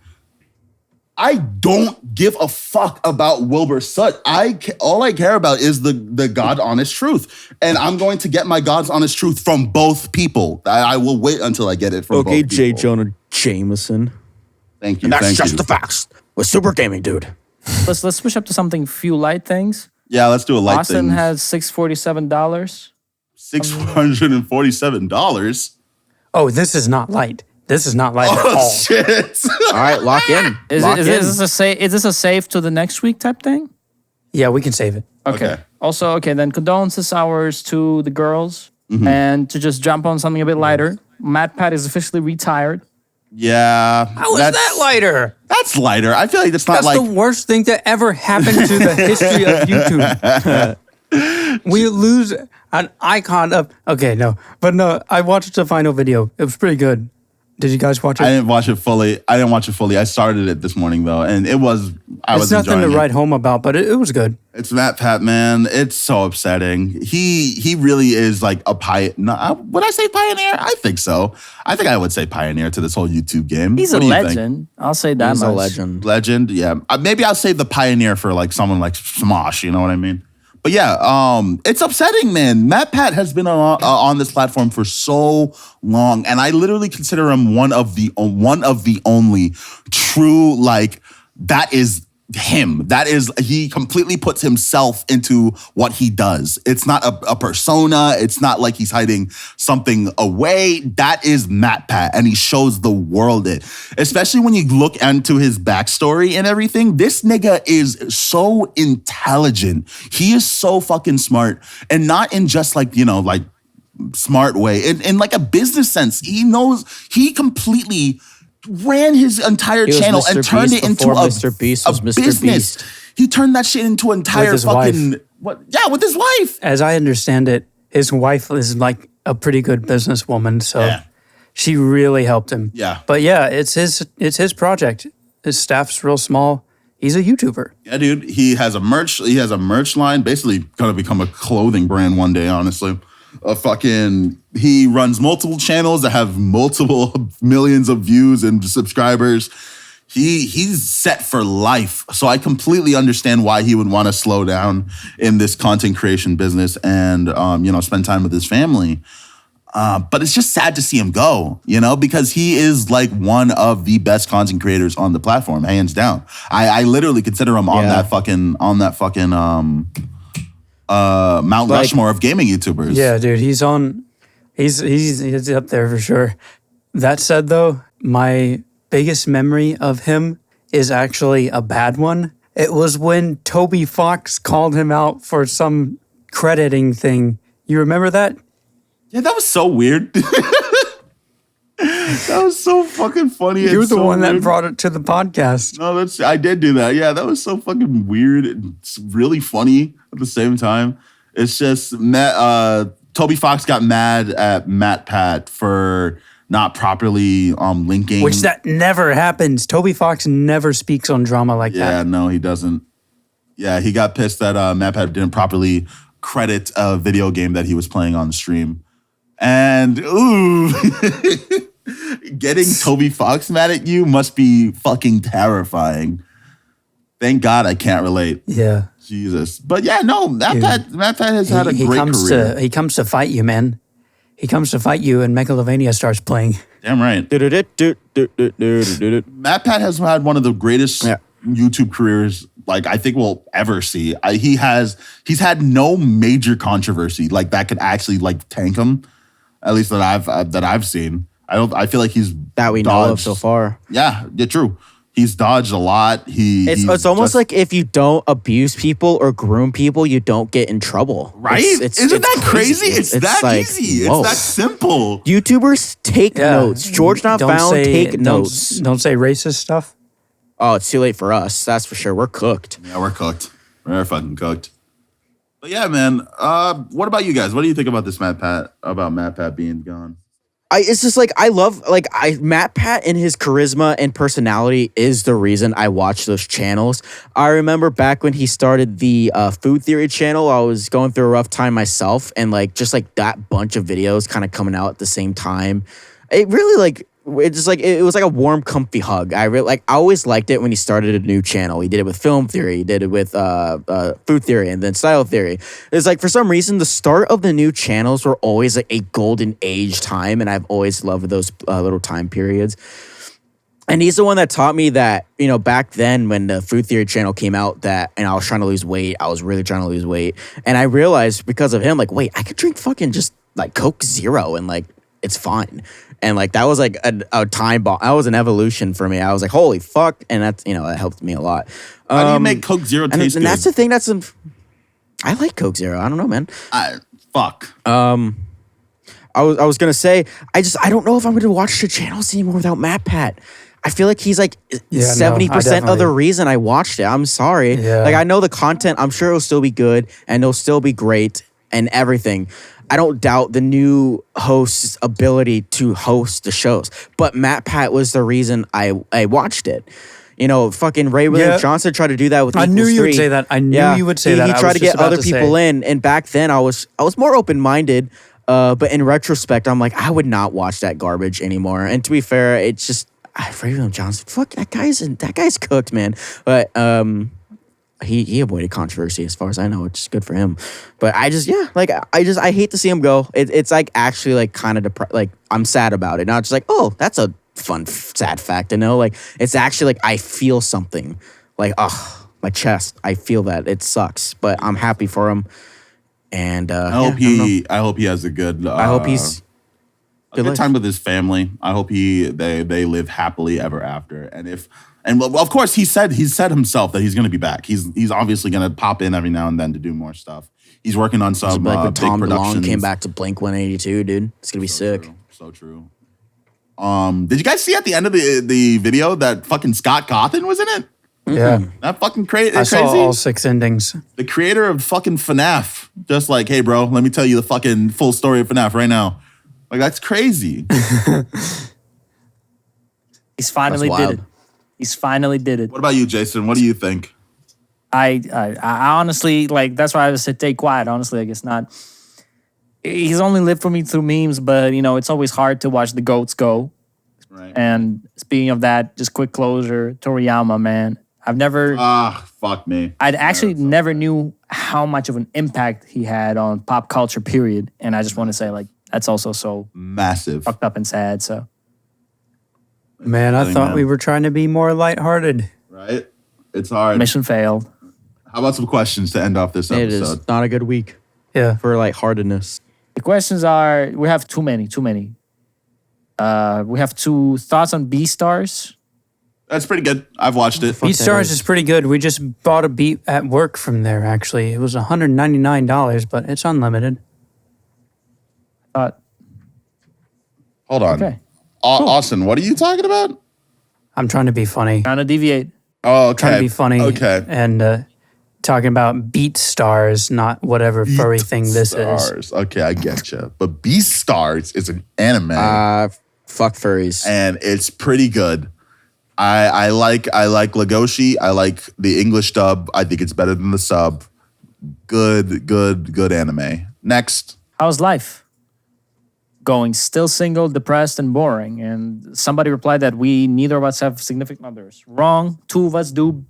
I don't give a fuck about Wilbur Soot. All I care about is the God honest truth. And I'm going to get my God's honest truth from both people. I will wait until I get it from both people. Okay, J. Jonah Jameson. Thank you. And that's thank just you. the facts. With Super Gaming, dude. Let's switch up to something few light things. Yeah, let's do a light thing. Austin has $647. $647? Oh, this is not light. This is not light at all. Shit. All right, lock in. Is this a save to the next week type thing? Yeah, we can save it. Okay. Also, then condolences hours to the girls. And to just jump on something a bit lighter, MatPat is officially retired. Yeah. How is that lighter? That's lighter. I feel like that's not That's the worst thing to ever happen to the history of YouTube. We lose an icon of... Okay, no. But no, I watched the final video. It was pretty good. Did you guys watch it? I didn't watch it fully. I started it this morning though, and it was. It's nothing to write home about, but it was good. It's MatPat, man. It's so upsetting. He really is like a pioneer. Would I say pioneer? I think so. I think I would say pioneer to this whole YouTube game. He's a legend. I'll say that. He's much. a legend. Legend, yeah. Maybe I'll say the pioneer for like someone like Smosh. You know what I mean? But yeah, it's upsetting, man. MatPat has been on this platform for so long, and I literally consider him one of the only true, like, that is him. He completely puts himself into what he does. It's not a persona. It's not like he's hiding something away. That is MatPat, and he shows the world it. Especially when you look into his backstory and everything. This nigga is so intelligent. He is so fucking smart, and not in just like, like smart way. In like a business sense, he completely ran his entire channel and turned it into Mr. Beast was Mr. business. Beast. He turned that shit into entire fucking wife. With his wife. As I understand it, his wife is like a pretty good businesswoman, so she really helped him. Yeah. But yeah, it's his project. His staff's real small. He's a YouTuber. Yeah, dude. He has a merch line, basically gonna become a clothing brand one day, honestly. He runs multiple channels that have multiple millions of views and subscribers. He's set for life. So I completely understand why he would want to slow down in this content creation business and spend time with his family. But it's just sad to see him go, because he is like one of the best content creators on the platform, hands down. I literally consider him on that fucking Mount Rushmore of gaming YouTubers. Yeah, dude, he's up there for sure. That said, though, my biggest memory of him is actually a bad one. It was when Toby Fox called him out for some crediting thing. You remember that? Yeah, that was so weird. That was so fucking funny. You're and the so one that weird. brought it to the podcast. No, I did do that. Yeah, that was so fucking weird. It's really funny at the same time. It's just Toby Fox got mad at MatPat for not properly linking. Which that never happens. Toby Fox never speaks on drama like that. Yeah, no, he doesn't. Yeah, he got pissed that MatPat didn't properly credit a video game that he was playing on the stream. And ooh, getting Toby Fox mad at you must be fucking terrifying. Thank God I can't relate. Yeah. Jesus. But yeah, no, MatPat has had a great career. He comes to fight you, man. He comes to fight you and Megalovania starts playing. Damn right. MatPat has had one of the greatest YouTube careers like I think we'll ever see. He's had no major controversy like that could actually like tank him. At least that I've seen. I feel like he's that we know of so far. Yeah, true. He's dodged a lot. It's almost like if you don't abuse people or groom people, you don't get in trouble. Right? Isn't that crazy? It's that like, easy. Whoa. It's that simple. YouTubers take notes. GeorgeNotFound take notes. Don't say racist stuff. Oh, it's too late for us. That's for sure. We're cooked. Yeah, we're cooked. We're fucking cooked. But yeah, man. What about you guys? What do you think about this MatPat being gone? It's just like I love MatPat and his charisma and personality is the reason I watch those channels. I remember back when he started the food theory channel, I was going through a rough time myself, and like just like that bunch of videos kind of coming out at the same time. It really like it's just like it was like a warm, comfy hug. I always liked it when he started a new channel. He did it with film theory, he did it with food theory, and then style theory. It's like for some reason the start of the new channels were always like a golden age time, and I've always loved those little time periods. And he's the one that taught me that, you know, back then when the food theory channel came out and I was trying to lose weight, I was really trying to lose weight. And I realized because of him, like, wait, I could drink fucking just like Coke Zero and like, it's fine. And like, that was like a time bomb. That was an evolution for me. I was like, holy fuck. And that's, you know, that helped me a lot. How do you make Coke Zero taste good? And that's the thing I like Coke Zero. I don't know, man. Fuck. I was going to say, I don't know if I'm going to watch the channels anymore without MatPat. I feel like he's like 70% of the reason I watched it. I'm sorry. Yeah. Like I know the content, I'm sure it'll still be good and it'll still be great and everything. I don't doubt the new host's ability to host the shows, but MatPat was the reason I watched it. You know, fucking Ray William Johnson tried to do that with I Equals knew you 3. would say that. I knew you would say that. He tried to get other people in, and back then I was more open-minded. But in retrospect, I'm like, I would not watch that garbage anymore. And to be fair, it's just Ray William Johnson. Fuck, that guy's cooked, man. But he avoided controversy as far as I know, which is good for him. But I hate to see him go. It's like actually like kind of like I'm sad about it. Not just like, oh, that's a fun sad fact to know. Like it's actually like I feel something. Like my chest. I feel that it sucks, but I'm happy for him. And I hope he has a good. I hope he's a good time with his family. I hope they live happily ever after. And of course he said himself that he's going to be back. He's obviously going to pop in every now and then to do more stuff. He's working on some like when big Tom productions. DeLonge came back to Blink 182, dude. It's gonna be sick. True. So true. Did you guys see at the end of the video that fucking Scott Cawthon was in it? Yeah. That fucking crazy. I saw all 6 endings. The creator of fucking FNAF. Just like, hey, bro, let me tell you the fucking full story of FNAF right now. Like, that's crazy. He's finally did it. He's finally did it. What about you, Jason? What do you think? I honestly, like, that's why I just said stay quiet. Honestly, I guess not. He's only lived for me through memes, but, you know, it's always hard to watch the GOATs go. Right. And speaking of that, just quick closure, Toriyama, man. I've never... fuck me. I'd actually never knew how much of an impact he had on pop culture, period. And I just want to say, like, that's also so... massive. Fucked up and sad, so... Man, I thought we were trying to be more lighthearted. Right? It's hard. Mission failed. How about some questions to end off this episode? It is not a good week. Yeah. For lightheartedness. The questions are, we have too many. We have 2 thoughts on Beatstars. That's pretty good. I've watched it. Beatstars is pretty good. We just bought a beat at work from there, actually. It was $199, but it's unlimited. Hold on. Okay. Austin, what are you talking about? I'm trying to be funny. Trying to deviate. Oh, okay. Trying to be funny. Okay. And talking about Beatstars, not whatever furry thing this is. Stars. Okay, I get you. But Beatstars is an anime, Fuck furries. and it's pretty good. I like Legoshi. I like the English dub. I think it's better than the sub. Good anime. Next. How's life? Going still single, depressed, and boring. And somebody replied that neither of us have significant others. Wrong. 2 of us do.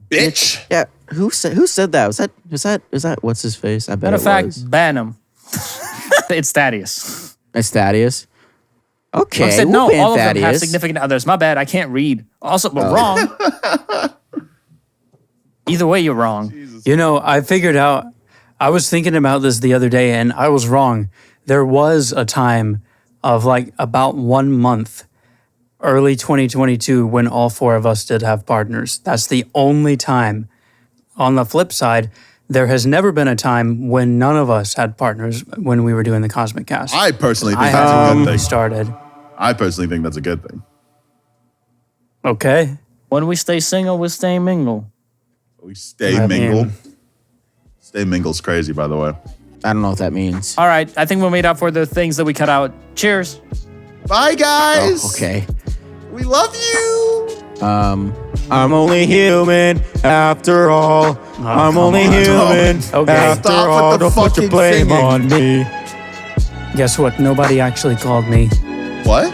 Bitch. Yeah, who said that? Was that what's his face? I bet Matter it of fact, was. ban him. It's Thaddeus. It's Thaddeus. Okay, I said, we'll no, ban all of them have Thaddeus. significant others. My bad, I can't read. Also, but wrong. Either way, you're wrong. You know, I figured out, I was thinking about this the other day and I was wrong. There was a time of like about 1 month, early 2022, when all 4 of us did have partners. That's the only time. On the flip side, there has never been a time when none of us had partners when we were doing the Cosmic Cast. I personally think I that's a had good when thing. we started. I personally think that's a good thing. Okay. When we stay single, we stay mingle. We stay I mingle. mean- Stay mingle's crazy, by the way. I don't know what that means. All right, I think we made up for the things that we cut out. Cheers. Bye, guys. Oh, okay. We love you. I'm only human after all. I'm only on. human Okay. after Stop with all. the Don't put fucking your blame singing. on me. Guess what? Nobody actually called me. What?